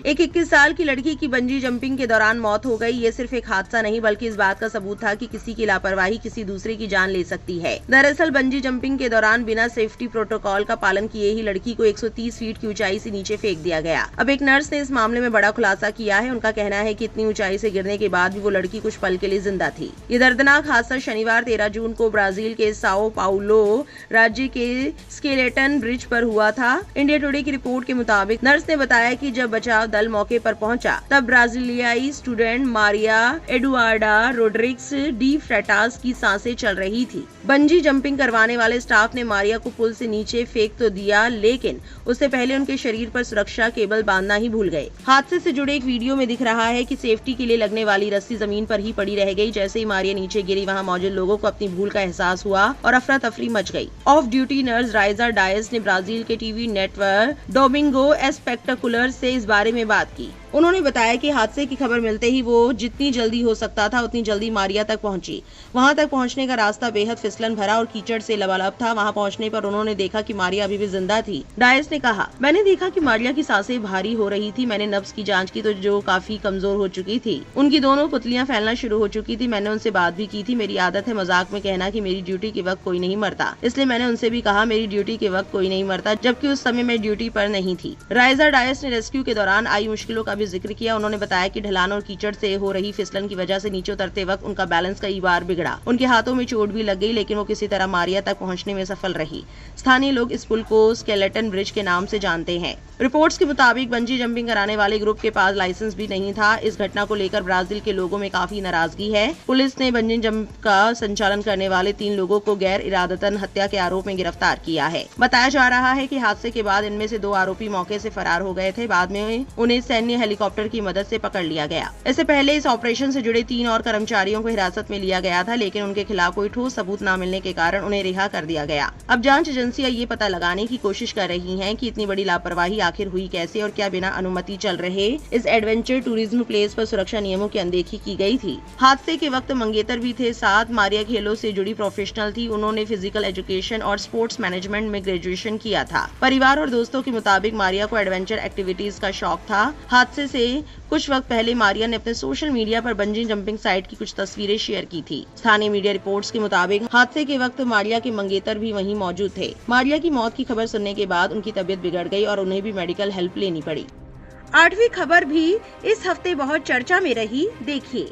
एक 21 साल की लड़की की बंजी जंपिंग के दौरान मौत हो गई। ये सिर्फ एक हादसा नहीं बल्कि इस बात का सबूत था कि किसी की लापरवाही किसी दूसरे की जान ले सकती है। दरअसल बंजी जंपिंग के दौरान बिना सेफ्टी प्रोटोकॉल का पालन किए ही लड़की को 130 फीट की ऊंचाई से नीचे फेंक दिया गया। अब एक नर्स ने इस मामले में बड़ा खुलासा किया है। उनका कहना है कि इतनी ऊंचाई से गिरने के बाद भी वो लड़की कुछ पल के लिए जिंदा थी। ये दर्दनाक हादसा शनिवार 13 जून को ब्राजील के साओ पाउलो राज्य के स्केलेटन ब्रिज पर हुआ था। इंडिया टुडे की रिपोर्ट के मुताबिक नर्स ने बताया कि जब बचाव दल मौके पर पहुंचा तब ब्राजीलियाई स्टूडेंट मारिया एडुआर्डा रोड्रिग्स डी फ्रेटास की सांसें चल रही थी। बंजी जंपिंग करवाने वाले स्टाफ ने मारिया को पुल से नीचे फेंक तो दिया, लेकिन उससे पहले उनके शरीर पर सुरक्षा केबल बांधना ही भूल गए। हादसे से जुड़े एक वीडियो में दिख रहा है कि सेफ्टी के लिए लगने वाली रस्सी जमीन पर ही पड़ी रह गई। जैसे ही मारिया नीचे गिरी, वहां मौजूद लोगों को अपनी भूल का एहसास हुआ और अफरा तफरी मच गई। Off duty nurse Raiza Dias ने ब्राजील के टीवी नेटवर्क डोमिंगो एस्पेक्टाकुलर से इस बारे में बात की। उन्होंने बताया कि हादसे की खबर मिलते ही वो जितनी जल्दी हो सकता था उतनी जल्दी मारिया तक पहुंची। वहां तक पहुंचने का रास्ता बेहद फिसलन भरा और कीचड़ से लबालब था। वहां पहुंचने पर उन्होंने देखा कि मारिया अभी भी जिंदा थी। डायस ने कहा, मैंने देखा कि मारिया की सांसें भारी हो रही थी। मैंने नब्ज की जांच की तो जो काफी कमजोर हो चुकी थी। उनकी दोनों पुतलियां फैलना शुरू हो चुकी थी। मैंने उनसे बात भी की थी। मेरी आदत है मजाक में कहना कि मेरी ड्यूटी के वक्त कोई नहीं मरता, इसलिए मैंने उनसे भी कहा मेरी ड्यूटी के वक्त कोई नहीं मरता, जबकि उस समय मैं ड्यूटी पर नहीं थी। राइजा डायस ने रेस्क्यू के दौरान आई मुश्किलों का भी जिक्र किया। उन्होंने बताया कि ढलान और कीचड़ से हो रही फिसलन की वजह से नीचे उतरते वक्त उनका बैलेंस कई बार बिगड़ा। उनके हाथों में चोट भी लग गई, लेकिन वो किसी तरह मारिया तक पहुंचने में सफल रही। स्थानीय लोग इस पुल को स्केलेटन ब्रिज के नाम से जानते हैं। रिपोर्ट्स के मुताबिक बंजी जंपिंग कराने वाले ग्रुप के पास लाइसेंस भी नहीं था। इस घटना को लेकर ब्राजील के लोगों में काफी नाराजगी है। पुलिस ने बंजी जंप का संचालन करने वाले 3 लोगों को गैर इरादतन हत्या के आरोप में गिरफ्तार किया है। बताया जा रहा है कि हादसे के बाद इनमें से 2 आरोपी मौके से फरार हो गए थे। बाद में उन्हें सैन्य हेलीकॉप्टर की मदद से पकड़ लिया गया। इससे पहले इस ऑपरेशन से जुड़े 3 और कर्मचारियों को हिरासत में लिया गया था, लेकिन उनके खिलाफ कोई ठोस सबूत न मिलने के कारण उन्हें रिहा कर दिया गया। अब जांच एजेंसियां ये पता लगाने की कोशिश कर रही हैं कि इतनी बड़ी लापरवाही आखिर हुई कैसे और क्या बिना अनुमति चल रहे इस एडवेंचर टूरिज्म प्लेस पर सुरक्षा नियमों की अनदेखी की गई थी। हादसे के वक्त मंगेतर भी थे साथ। मारिया खेलों से जुड़ी प्रोफेशनल थी। उन्होंने फिजिकल एजुकेशन और स्पोर्ट्स मैनेजमेंट में ग्रेजुएशन किया था। परिवार और दोस्तों के मुताबिक मारिया को एडवेंचर एक्टिविटीज का शौक था। हादसे से कुछ वक्त पहले मारिया ने अपने सोशल मीडिया पर बंजी जंपिंग साइट की कुछ तस्वीरें शेयर की थी। स्थानीय मीडिया रिपोर्ट्स के मुताबिक हादसे के वक्त मारिया के मंगेतर भी वहीं मौजूद थे। मारिया की मौत की खबर सुनने के बाद उनकी तबीयत बिगड़ गई और उन्हें भी मेडिकल हेल्प लेनी पड़ी। 8वीं खबर भी इस हफ्ते बहुत चर्चा में रही, देखिए।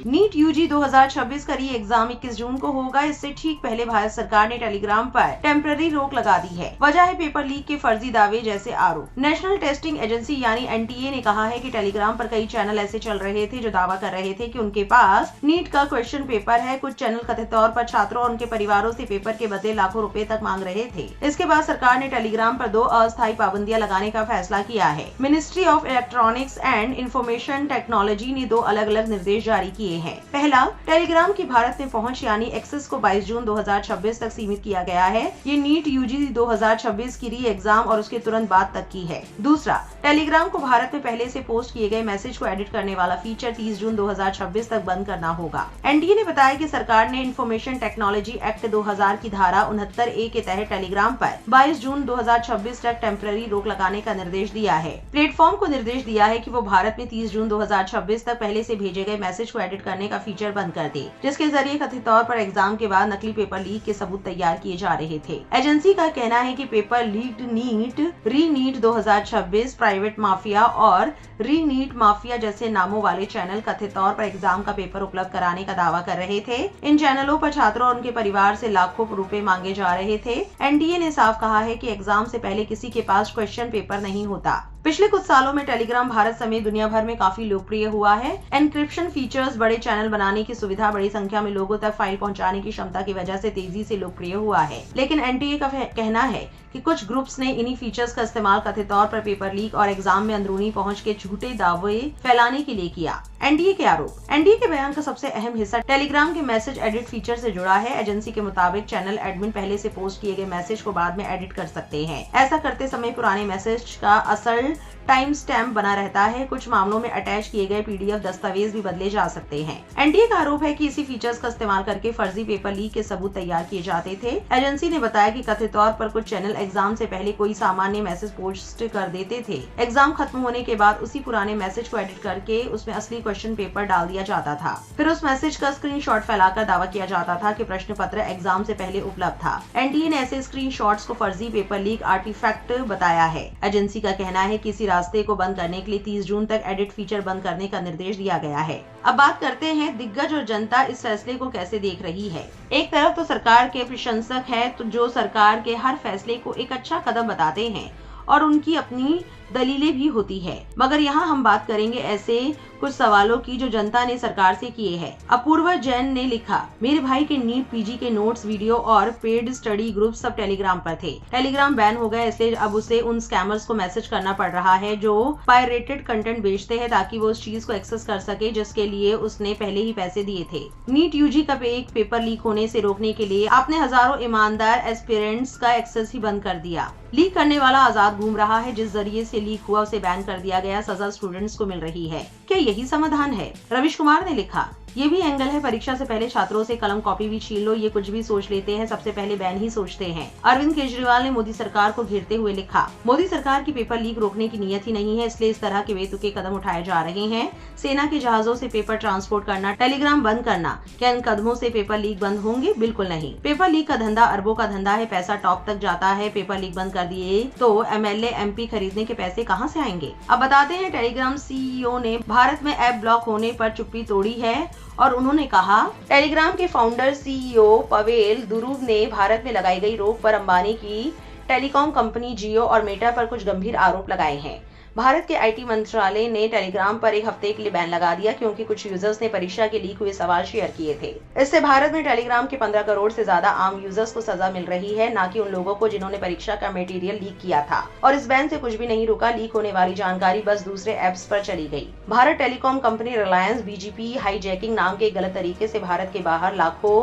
नीट यूजी 2026 का री एग्जाम 21 जून को होगा। इससे ठीक पहले भारत सरकार ने टेलीग्राम पर टेम्पररी रोक लगा दी है। वजह है पेपर लीक के फर्जी दावे जैसे आरोप। नेशनल टेस्टिंग एजेंसी यानी एनटीए ने कहा है कि टेलीग्राम पर कई चैनल ऐसे चल रहे थे जो दावा कर रहे थे कि उनके पास नीट का क्वेश्चन पेपर है। कुछ चैनल कथित तौर पर छात्रों और उनके परिवारों से पेपर के बदले लाखों रुपए तक मांग रहे थे। इसके बाद सरकार ने टेलीग्राम पर 2 अस्थायी पाबंदियां लगाने का फैसला किया है। Ministry of electronics and information technology ने 2 अलग अलग निर्देश जारी किए हैं। पहला, टेलीग्राम की भारत में पहुंच यानी एक्सेस को 22 जून 2026 तक सीमित किया गया है। ये नीट यूजी 2026 की री एग्जाम और उसके तुरंत बाद तक की है। दूसरा, टेलीग्राम को भारत में पहले से पोस्ट किए गए मैसेज को एडिट करने वाला फीचर 30 जून 2026 तक बंद करना होगा। एनटीए ने बताया कि सरकार ने इंफॉर्मेशन टेक्नोलॉजी एक्ट 2000 की धारा 69A के तहत टेलीग्राम पर 22 जून 2026 तक टेम्पररी रोक लगाने का निर्देश दिया है। प्लेटफॉर्म को निर्देश दिया है कि वो भारत में 30 जून 2026 तक पहले से भेजे गए मैसेज को एडिट करने का फीचर बंद कर दे, जिसके जरिए कथित तौर पर एग्जाम के बाद नकली पेपर लीक के सबूत तैयार किए जा रहे थे। एजेंसी का कहना है कि पेपर लीक्ड नीट, री नीट 2026, प्राइवेट माफिया और री नीट माफिया जैसे नामों वाले चैनल कथित तौर पर एग्जाम का पेपर उपलब्ध कराने का दावा कर रहे थे। इन चैनलों पर छात्रों और उनके परिवार से लाखों रुपए मांगे जा रहे थे। एनटीए ने साफ कहा है कि एग्जाम से पहले किसी के पास क्वेश्चन पेपर नहीं होता। पिछले कुछ सालों में टेलीग्राम भारत समेत दुनिया भर में काफी लोकप्रिय हुआ है। एनक्रिप्शन फीचर्स, बड़े चैनल बनाने की सुविधा, बड़ी संख्या में लोगों तक फाइल पहुंचाने की क्षमता की वजह से तेजी से लोकप्रिय हुआ है। लेकिन एनटीए का कहना है कि कुछ ग्रुप्स ने इन्हीं फीचर्स का इस्तेमाल कथित तौर पर पेपर लीक और एग्जाम में अंदरूनी पहुंच के झूठे दावे फैलाने के लिए किया। एनटीए के आरोप। एनटीए के बयान का सबसे अहम हिस्सा टेलीग्राम के मैसेज एडिट फीचर से जुड़ा है। एजेंसी के मुताबिक चैनल एडमिन पहले से पोस्ट किए गए मैसेज को बाद में एडिट कर सकते हैं। ऐसा करते समय पुराने मैसेज का असल टाइम स्टैम्प बना रहता है। कुछ मामलों में अटैच किए गए पीडीएफ दस्तावेज भी बदले जा सकते हैं। एनटीए का आरोप है कि इसी फीचर्स का इस्तेमाल करके फर्जी पेपर लीक के सबूत तैयार किए जाते थे। एजेंसी ने बताया कि कथित तौर पर कुछ चैनल एग्जाम से पहले कोई सामान्य मैसेज पोस्ट कर देते थे। एग्जाम खत्म होने के बाद उसी पुराने मैसेज को एडिट करके उसमें असली क्वेश्चन पेपर डाल दिया जाता था। फिर उस मैसेज का स्क्रीनशॉट फैलाकर दावा किया जाता था कि प्रश्न पत्र एग्जाम से पहले उपलब्ध था। एनटीए ने ऐसे स्क्रीनशॉट्स को फर्जी पेपर लीक आर्टिफैक्ट बताया है। एजेंसी का कहना है कि इसी रास्ते को बंद करने के लिए 30 जून तक एडिट फीचर बंद करने का निर्देश दिया गया है। अब बात करते हैं दिग्गज और जनता इस फैसले को कैसे देख रही है। एक तरफ तो सरकार के प्रशंसक है तो जो सरकार के हर फैसले को एक अच्छा कदम बताते हैं और उनकी अपनी दलीलें भी होती है। मगर यहाँ हम बात करेंगे ऐसे कुछ सवालों की जो जनता ने सरकार से किए हैं। अपूर्वा जैन ने लिखा, मेरे भाई के नीट पीजी के नोट्स, वीडियो और पेड स्टडी ग्रुप सब टेलीग्राम पर थे। टेलीग्राम बैन हो गया, इसलिए अब उसे उन स्कैमर्स को मैसेज करना पड़ रहा है जो पायरेटेड कंटेंट बेचते हैं ताकि वो उस चीज को एक्सेस कर सके जिसके लिए उसने पहले ही पैसे दिए थे। नीट यूजी का एक पेपर लीक होने से रोकने के लिए आपने हजारों ईमानदार एस्पिरेंट्स का एक्सेस ही बंद कर दिया। लीक करने वाला आजाद घूम रहा है, जिस जरिए से लीक हुआ उसे बैन कर दिया गया, सजा स्टूडेंट्स को मिल रही है। क्या यही समाधान है? रविश कुमार ने लिखा, ये भी एंगल है, परीक्षा से पहले छात्रों से कलम कॉपी भी छीन लो, ये कुछ भी सोच लेते हैं, सबसे पहले बैन ही सोचते हैं। अरविंद केजरीवाल ने मोदी सरकार को घेरते हुए लिखा, मोदी सरकार की पेपर लीक रोकने की नीयत ही नहीं है, इसलिए इस तरह के बेतुके कदम उठाए जा रहे हैं। सेना के जहाजों से पेपर ट्रांसपोर्ट करना, टेलीग्राम बंद करना, क्या इन कदमों से पेपर लीक बंद होंगे? बिल्कुल नहीं। पेपर लीक का धंधा अरबों का धंधा है, पैसा टॉप तक जाता है। पेपर लीक बंद कर दिए तो एमएलए एमपी खरीदने के पैसे कहां से आएंगे? अब बताते हैं, टेलीग्राम सीईओ ने भारत में ऐप ब्लॉक होने पर चुप्पी तोड़ी है और उन्होंने कहा, टेलीग्राम के फाउंडर सीईओ पवेल दुरुव ने भारत में लगाई गई रोक पर अंबानी की टेलीकॉम कंपनी जियो और मेटा पर कुछ गंभीर आरोप लगाए हैं। भारत के आईटी मंत्रालय ने टेलीग्राम पर एक हफ्ते के लिए बैन लगा दिया क्योंकि कुछ यूजर्स ने परीक्षा के लीक हुए सवाल शेयर किए थे। इससे भारत में टेलीग्राम के 15 करोड़ से ज्यादा आम यूजर्स को सजा मिल रही है, न कि उन लोगों को जिन्होंने परीक्षा का मटेरियल लीक किया था। और इस बैन से कुछ भी नहीं रुका, लीक होने वाली जानकारी बस दूसरे एप्स पर चली गई। Bharat telecom company Reliance BGP hijacking नाम के गलत तरीके से भारत के बाहर लाखों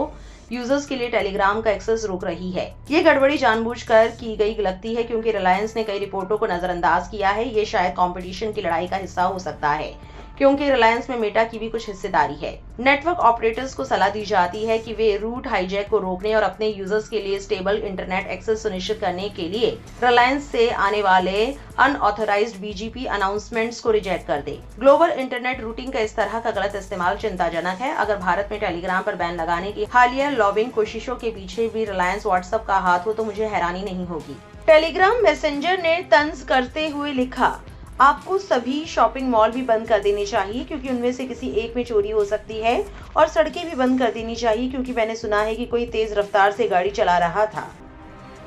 यूजर्स के लिए टेलीग्राम का एक्सेस रोक रही है। ये गड़बड़ी जानबूझकर की गई लगती है क्योंकि रिलायंस ने कई रिपोर्टों को नजरअंदाज किया है। ये शायद कंपटीशन की लड़ाई का हिस्सा हो सकता है क्योंकि रिलायंस में मेटा की भी कुछ हिस्सेदारी है। नेटवर्क ऑपरेटर्स को सलाह दी जाती है कि वे रूट हाईजैक को रोकने और अपने यूजर्स के लिए स्टेबल इंटरनेट एक्सेस सुनिश्चित करने के लिए रिलायंस से आने वाले अनऑथराइज्ड बीजीपी अनाउंसमेंट्स को रिजेक्ट कर दे। ग्लोबल इंटरनेट रूटिंग का इस तरह का गलत इस्तेमाल चिंताजनक है। अगर भारत में टेलीग्राम पर बैन लगाने की हालिया लॉबिंग कोशिशों के पीछे भी रिलायंस व्हाट्सएप का हाथ हो तो मुझे हैरानी नहीं होगी। टेलीग्राम मैसेंजर ने तंज करते हुए लिखा, आपको सभी शॉपिंग मॉल भी बंद कर देने चाहिए क्योंकि उनमें से किसी एक में चोरी हो सकती है, और सड़कें भी बंद कर देनी चाहिए क्योंकि मैंने सुना है कि कोई तेज रफ्तार से गाड़ी चला रहा था।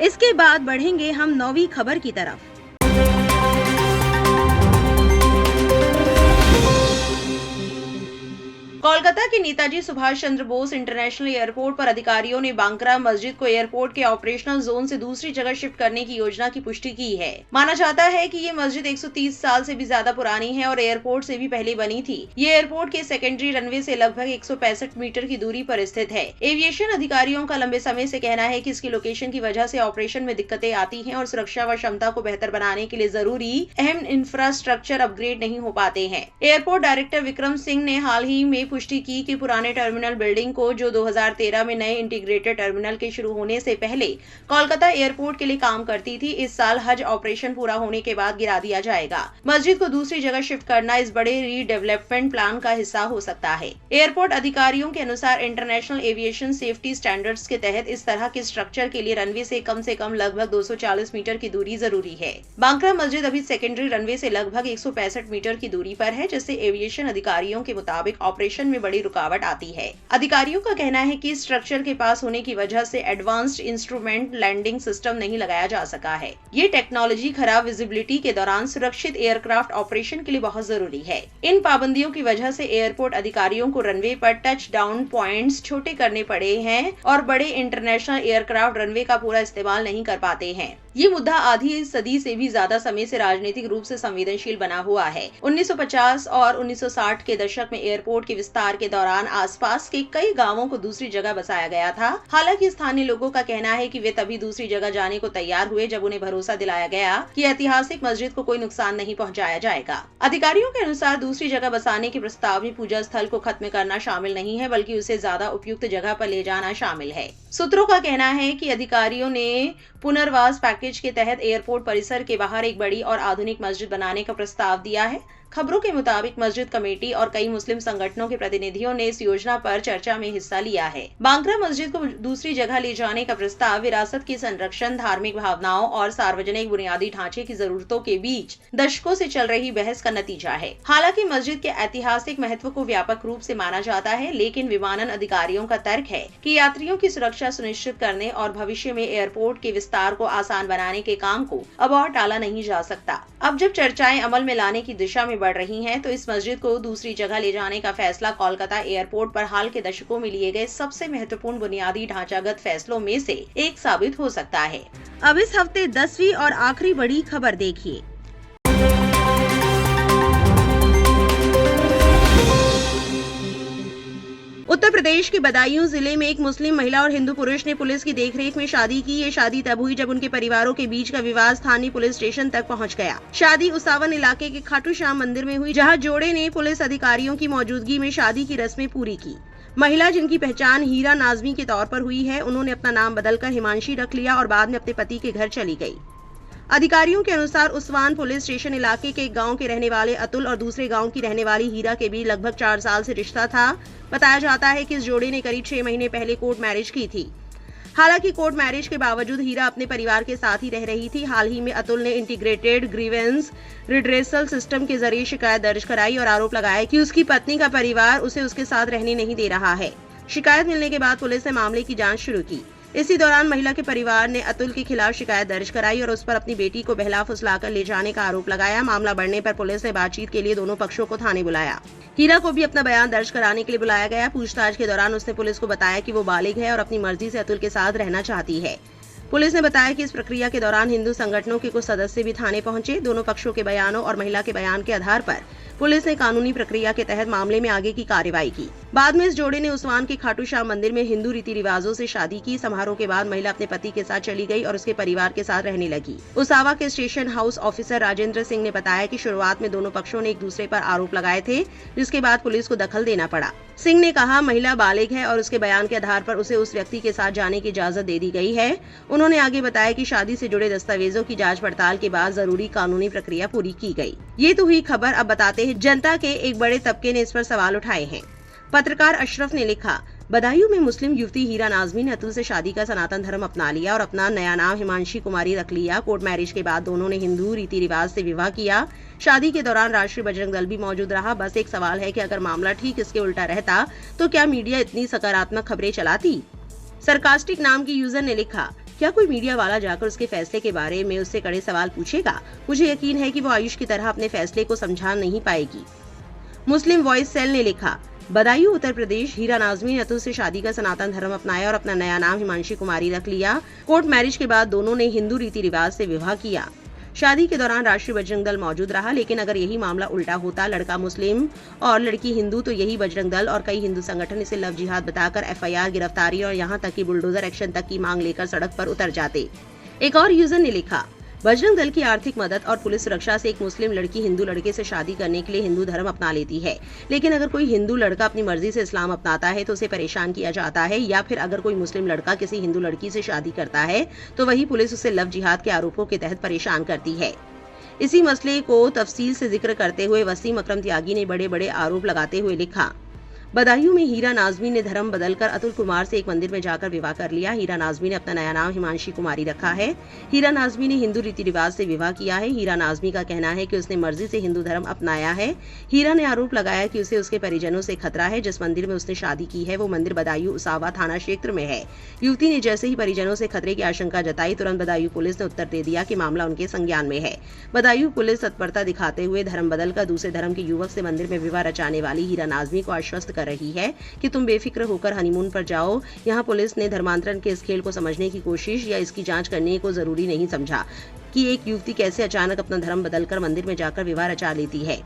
इसके बाद बढ़ेंगे हम 9वीं खबर की तरफ। कोलकाता के नेताजी सुभाष चंद्र बोस इंटरनेशनल एयरपोर्ट पर अधिकारियों ने बांकरा मस्जिद को एयरपोर्ट के ऑपरेशनल जोन से दूसरी जगह शिफ्ट करने की योजना की पुष्टि की है। माना जाता है कि ये मस्जिद 130 साल से भी ज्यादा पुरानी है और एयरपोर्ट से भी पहले बनी थी। ये एयरपोर्ट के सेकेंडरी रनवे से लगभग 165 मीटर की दूरी पर स्थित है। एविएशन अधिकारियों का लंबे समय से कहना है कि इसकी लोकेशन की वजह से ऑपरेशन में दिक्कतें आती हैं और सुरक्षा व क्षमता को बेहतर बनाने के लिए जरूरी अहम इंफ्रास्ट्रक्चर अपग्रेड नहीं हो पाते हैं। एयरपोर्ट डायरेक्टर विक्रम सिंह ने हाल ही में पुष्टि की कि पुराने टर्मिनल बिल्डिंग को, जो 2013 में नए इंटीग्रेटेड टर्मिनल के शुरू होने से पहले कोलकाता एयरपोर्ट के लिए काम करती थी, इस साल हज ऑपरेशन पूरा होने के बाद गिरा दिया जाएगा। मस्जिद को दूसरी जगह शिफ्ट करना इस बड़े रीडेवलपमेंट प्लान का हिस्सा हो सकता है। एयरपोर्ट अधिकारियों के अनुसार इंटरनेशनल एविएशन सेफ्टी स्टैंडर्ड्स के तहत इस तरह के स्ट्रक्चर के लिए रनवे से कम लगभग 240 मीटर की दूरी जरूरी है। बांकरा मस्जिद अभी सेकेंडरी रनवे से लगभग 165 मीटर की दूरी पर है, जिससे एविएशन अधिकारियों के मुताबिक ऑपरेशन में बड़ी रुकावट आती है। अधिकारियों का कहना है कि स्ट्रक्चर के पास होने की वजह से एडवांस्ड इंस्ट्रूमेंट लैंडिंग सिस्टम नहीं लगाया जा सका है। ये टेक्नोलॉजी खराब विजिबिलिटी के दौरान सुरक्षित एयरक्राफ्ट ऑपरेशन के लिए बहुत जरूरी है। इन पाबंदियों की वजह से एयरपोर्ट अधिकारियों को रनवे पर टच डाउन पॉइंट्स छोटे करने पड़े हैं और बड़े इंटरनेशनल एयरक्राफ्ट रनवे का पूरा इस्तेमाल नहीं कर पाते हैं। ये मुद्दा आधी सदी से भी ज्यादा समय से राजनीतिक रूप से संवेदनशील बना हुआ है। 1950 और 1960 के दशक में एयरपोर्ट के विस्तार के दौरान आसपास के कई गांवों को दूसरी जगह बसाया गया था। हालांकि स्थानीय लोगों का कहना है कि वे तभी दूसरी जगह जाने को तैयार हुए जब उन्हें भरोसा दिलाया गया कि ऐतिहासिक मस्जिद को कोई नुकसान नहीं पहुंचाया जाएगा। अधिकारियों के अनुसार दूसरी जगह बसाने के प्रस्ताव में पूजा स्थल को खत्म करना शामिल नहीं है, बल्कि उसे ज्यादा उपयुक्त जगह पर ले जाना शामिल है। सूत्रों का कहना है कि अधिकारियों ने पुनर्वास पैकेज के तहत एयरपोर्ट परिसर के बाहर एक बड़ी और आधुनिक मस्जिद बनाने का प्रस्ताव दिया है। खबरों के मुताबिक मस्जिद कमेटी और कई मुस्लिम संगठनों के प्रतिनिधियों ने इस योजना पर चर्चा में हिस्सा लिया है। बांकरा मस्जिद को दूसरी जगह ले जाने का प्रस्ताव विरासत के संरक्षण, धार्मिक भावनाओं और सार्वजनिक बुनियादी ढांचे की जरूरतों के बीच दशकों से चल रही बहस का नतीजा है। हालांकि मस्जिद के ऐतिहासिक महत्व को व्यापक रूप से माना जाता है, लेकिन विमानन अधिकारियों का तर्क है कि यात्रियों की सुरक्षा सुनिश्चित करने और भविष्य में एयरपोर्ट के विस्तार को आसान बनाने के काम को अब और टाला नहीं जा सकता। अब जब चर्चाएं अमल में लाने की दिशा में बढ़ रही हैं, तो इस मस्जिद को दूसरी जगह ले जाने का फैसला कोलकाता एयरपोर्ट पर हाल के दशकों में लिए गए सबसे महत्वपूर्ण बुनियादी ढांचागत फैसलों में से एक साबित हो सकता है। अब इस हफ्ते 10वीं और आखिरी बड़ी खबर देखिए। उत्तर प्रदेश के बदायूं जिले में एक मुस्लिम महिला और हिंदू पुरुष ने पुलिस की देखरेख में शादी की। ये शादी तब हुई जब उनके परिवारों के बीच का विवाद स्थानीय पुलिस स्टेशन तक पहुंच गया। शादी उसावन इलाके के खाटू श्याम मंदिर में हुई, जहां जोड़े ने पुलिस अधिकारियों की मौजूदगी में शादी की रस्में पूरी की। महिला, जिनकी पहचान हीरा नाजमी के तौर पर हुई है, उन्होंने अपना नाम बदलकर हिमांशी रख लिया और बाद में अपने पति के घर चली गई। अधिकारियों के अनुसार उस्मान पुलिस स्टेशन इलाके के एक गांव के रहने वाले अतुल और दूसरे गांव की रहने वाली हीरा के बीच लगभग 4 साल से रिश्ता था। बताया जाता है कि इस जोड़े ने करीब 6 महीने पहले कोर्ट मैरिज की थी। हालांकि कोर्ट मैरिज के बावजूद हीरा अपने परिवार के साथ ही रह रही थी। हाल ही में अतुल ने इंटीग्रेटेड ग्रीवेंस रिड्रेसल सिस्टम के जरिए शिकायत दर्ज कराई और आरोप लगाया कि उसकी पत्नी का परिवार उसे उसके साथ रहने नहीं दे रहा है। शिकायत मिलने के बाद पुलिस ने मामले की जांच शुरू की। इसी दौरान महिला के परिवार ने अतुल के खिलाफ शिकायत दर्ज कराई और उस पर अपनी बेटी को बहला फुसलाकर ले जाने का आरोप लगाया। मामला बढ़ने पर पुलिस ने बातचीत के लिए दोनों पक्षों को थाने बुलाया। हीरा को भी अपना बयान दर्ज कराने के लिए बुलाया गया। पूछताछ के दौरान उसने पुलिस को बताया कि वो बालिग है और अपनी मर्जी से अतुल के साथ रहना चाहती है। पुलिस ने बताया कि इस प्रक्रिया के दौरान हिंदू संगठनों के कुछ सदस्य भी थाने पहुंचे। दोनों पक्षों के बयानों और महिला के बयान के आधार पर पुलिस ने कानूनी प्रक्रिया के तहत मामले में आगे की कार्रवाई की। बाद में इस जोड़े ने उस्मान के खाटू श्याम मंदिर में हिंदू रीति रिवाजों से शादी की। समारोह के बाद महिला अपने पति के साथ चली गई और उसके परिवार के साथ रहने लगी। उसावा के station house officer Rajendra Singh ने बताया कि शुरुआत में दोनों पक्षों ने एक दूसरे पर आरोप लगाए थे, जिसके बाद पुलिस को दखल देना पड़ा। सिंह ने कहा, महिला बालिग है और उसके बयान के आधार पर उसे उस व्यक्ति के साथ जाने की इजाजत दे दी गई है। उन्होंने आगे बताया कि शादी से जुड़े दस्तावेजों की जांच पड़ताल के बाद जरूरी कानूनी प्रक्रिया पूरी की गई। ये तो हुई खबर। अब बताते हैं जनता के एक बड़े तबके ने इस पर सवाल उठाए हैं। पत्रकार अशरफ ने लिखा, बदायूं में मुस्लिम युवती हीरा नाजमी ने अतुल से शादी का सनातन धर्म अपना लिया और अपना नया नाम हिमांशी कुमारी रख लिया। कोर्ट मैरिज के बाद दोनों ने हिंदू रीति रिवाज से विवाह किया। शादी के दौरान राष्ट्रीय बजरंग दल भी मौजूद रहा। बस एक सवाल है कि अगर मामला ठीक इसके उल्टा रहता तो क्या मीडिया इतनी सकारात्मक खबरें चलाती। सरकास्टिक नाम की यूजर ने लिखा, क्या कोई मीडिया वाला जाकर उसके फैसले के बारे में उससे कड़े सवाल पूछेगा? मुझे यकीन है कि वो आयुष की तरह अपने फैसले को समझा नहीं पाएगी। मुस्लिम वॉइस सेल ने लिखा, बदायूं उत्तर प्रदेश, हीरा नाजमी ने अतुल से शादी का सनातन धर्म अपनाया और अपना नया नाम हिमांशी कुमारी रख लिया। कोर्ट मैरिज के बाद दोनों ने हिंदू रीति रिवाज से विवाह किया। शादी के दौरान राष्ट्रीय बजरंग दल मौजूद रहा, लेकिन अगर यही मामला उल्टा होता, लड़का मुस्लिम और लड़की हिंदू, तो यही बजरंग दल और कई हिंदू संगठन इसे लव जिहाद बताकर FIR, गिरफ्तारी और यहाँ तक कि बुलडोजर एक्शन तक की मांग लेकर सड़क पर उतर जाते। एक और यूजर ने लिखा, बजरंग दल की आर्थिक मदद और पुलिस सुरक्षा से एक मुस्लिम लड़की हिंदू लड़के से शादी करने के लिए हिंदू धर्म अपना लेती है, लेकिन अगर कोई हिंदू लड़का अपनी मर्जी से इस्लाम अपनाता है तो उसे परेशान किया जाता है, या फिर अगर कोई मुस्लिम लड़का किसी हिंदू लड़की से शादी करता है तो वही पुलिस उसे लव जिहाद के आरोपों के तहत परेशान करती है। इसी मसले को तफसील से जिक्र करते हुए वसीम अकरम त्यागी ने बड़े बड़े आरोप लगाते हुए लिखा, बदायूं में हीरा नाजमी ने धर्म बदलकर अतुल कुमार से एक मंदिर में जाकर विवाह कर लिया। हीरा नाजमी ने अपना नया नाम हिमांशी कुमारी रखा है। हीरा नाजमी ने हिंदू रीति रिवाज से विवाह किया है। हीरा नाजमी का कहना है कि उसने मर्जी से हिंदू धर्म अपनाया है। हीरा ने आरोप लगाया कि उसे उसके परिजनों से खतरा है। जिस मंदिर में उसने शादी की है वो मंदिर बदायूं उसावा थाना क्षेत्र में है। युवती ने जैसे ही परिजनों से खतरे की आशंका जताई, तुरंत बदायूं पुलिस ने उत्तर दे दिया कि मामला उनके संज्ञान में है। बदायूं पुलिस तत्परता दिखाते हुए धर्म बदलकर दूसरे धर्म के युवक से मंदिर में विवाह रचाने वाली हीरा नाजमी को आश्वस्त कर रही है कि तुम बेफिक्र होकर हनीमून पर जाओ। यहाँ पुलिस ने धर्मांतरण के इस खेल को समझने की कोशिश या इसकी जांच करने को जरूरी नहीं समझा कि एक युवती कैसे अचानक अपना धर्म बदलकर मंदिर में जाकर विवाह रचा लेती है।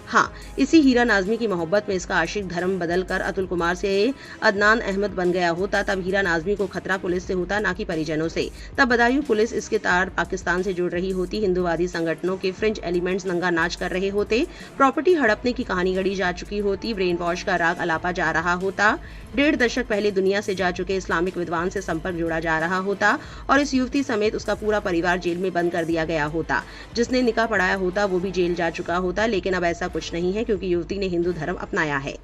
हाँ, इसी हीरा नाजमी की मोहब्बत में इसका आशिक धर्म बदलकर अतुल कुमार से अदनान अहमद बन गया होता, तब हीरा नाजमी को खतरा पुलिस से होता, ना कि परिजनों से। तब बदायूं पुलिस इसके तार पाकिस्तान से जुड़ रही होती। हिंदूवादी संगठनों के फ्रिंज एलिमेंट्स नंगा नाच कर रहे होते। प्रॉपर्टी हड़पने की कहानी गढ़ी जा चुकी होती। ब्रेन वॉश का राग अलापा जा रहा होता। 1.5 दशक पहले दुनिया से जा चुके इस्लामिक विद्वान से संपर्क जोड़ा जा रहा होता और इस युवती समेत उसका पूरा परिवार जेल में बंद कर दिया गया होता। जिसने निकाह पढ़ाया होता वो भी जेल जा चुका होता। लेकिन अब ऐसा कुछ नहीं है, क्योंकि युवती ने हिंदू धर्म अपनाया है।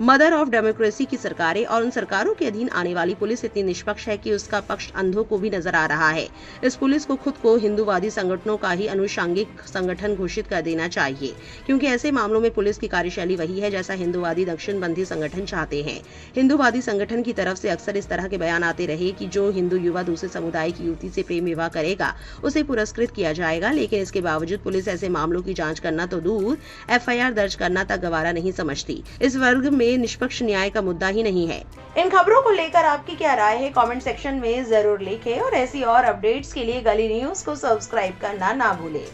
मदर ऑफ डेमोक्रेसी की सरकारें और उन सरकारों के अधीन आने वाली पुलिस इतनी निष्पक्ष है कि उसका पक्ष अंधों को भी नजर आ रहा है। इस पुलिस को खुद को हिंदूवादी संगठनों का ही अनुषंगिक संगठन घोषित कर देना चाहिए, क्योंकि ऐसे मामलों में पुलिस की कार्यशैली वही है जैसा हिंदूवादी दक्षिणपंथी संगठन चाहते हैं। हिंदूवादी संगठन की तरफ से अक्सर इस तरह के बयान आते रहे कि जो हिंदू युवा दूसरे समुदाय की युवती से प्रेम विवाह करेगा उसे पुरस्कृत किया जाएगा, लेकिन इसके बावजूद पुलिस ऐसे मामलों की जांच करना तो दूर, FIR दर्ज करना तक गवारा नहीं समझती। इस वर्ग में निष्पक्ष न्याय का मुद्दा ही नहीं है। इन खबरों को लेकर आपकी क्या राय है, कमेंट सेक्शन में जरूर लिखें और ऐसी और अपडेट्स के लिए गली न्यूज को सब्सक्राइब करना ना भूलें।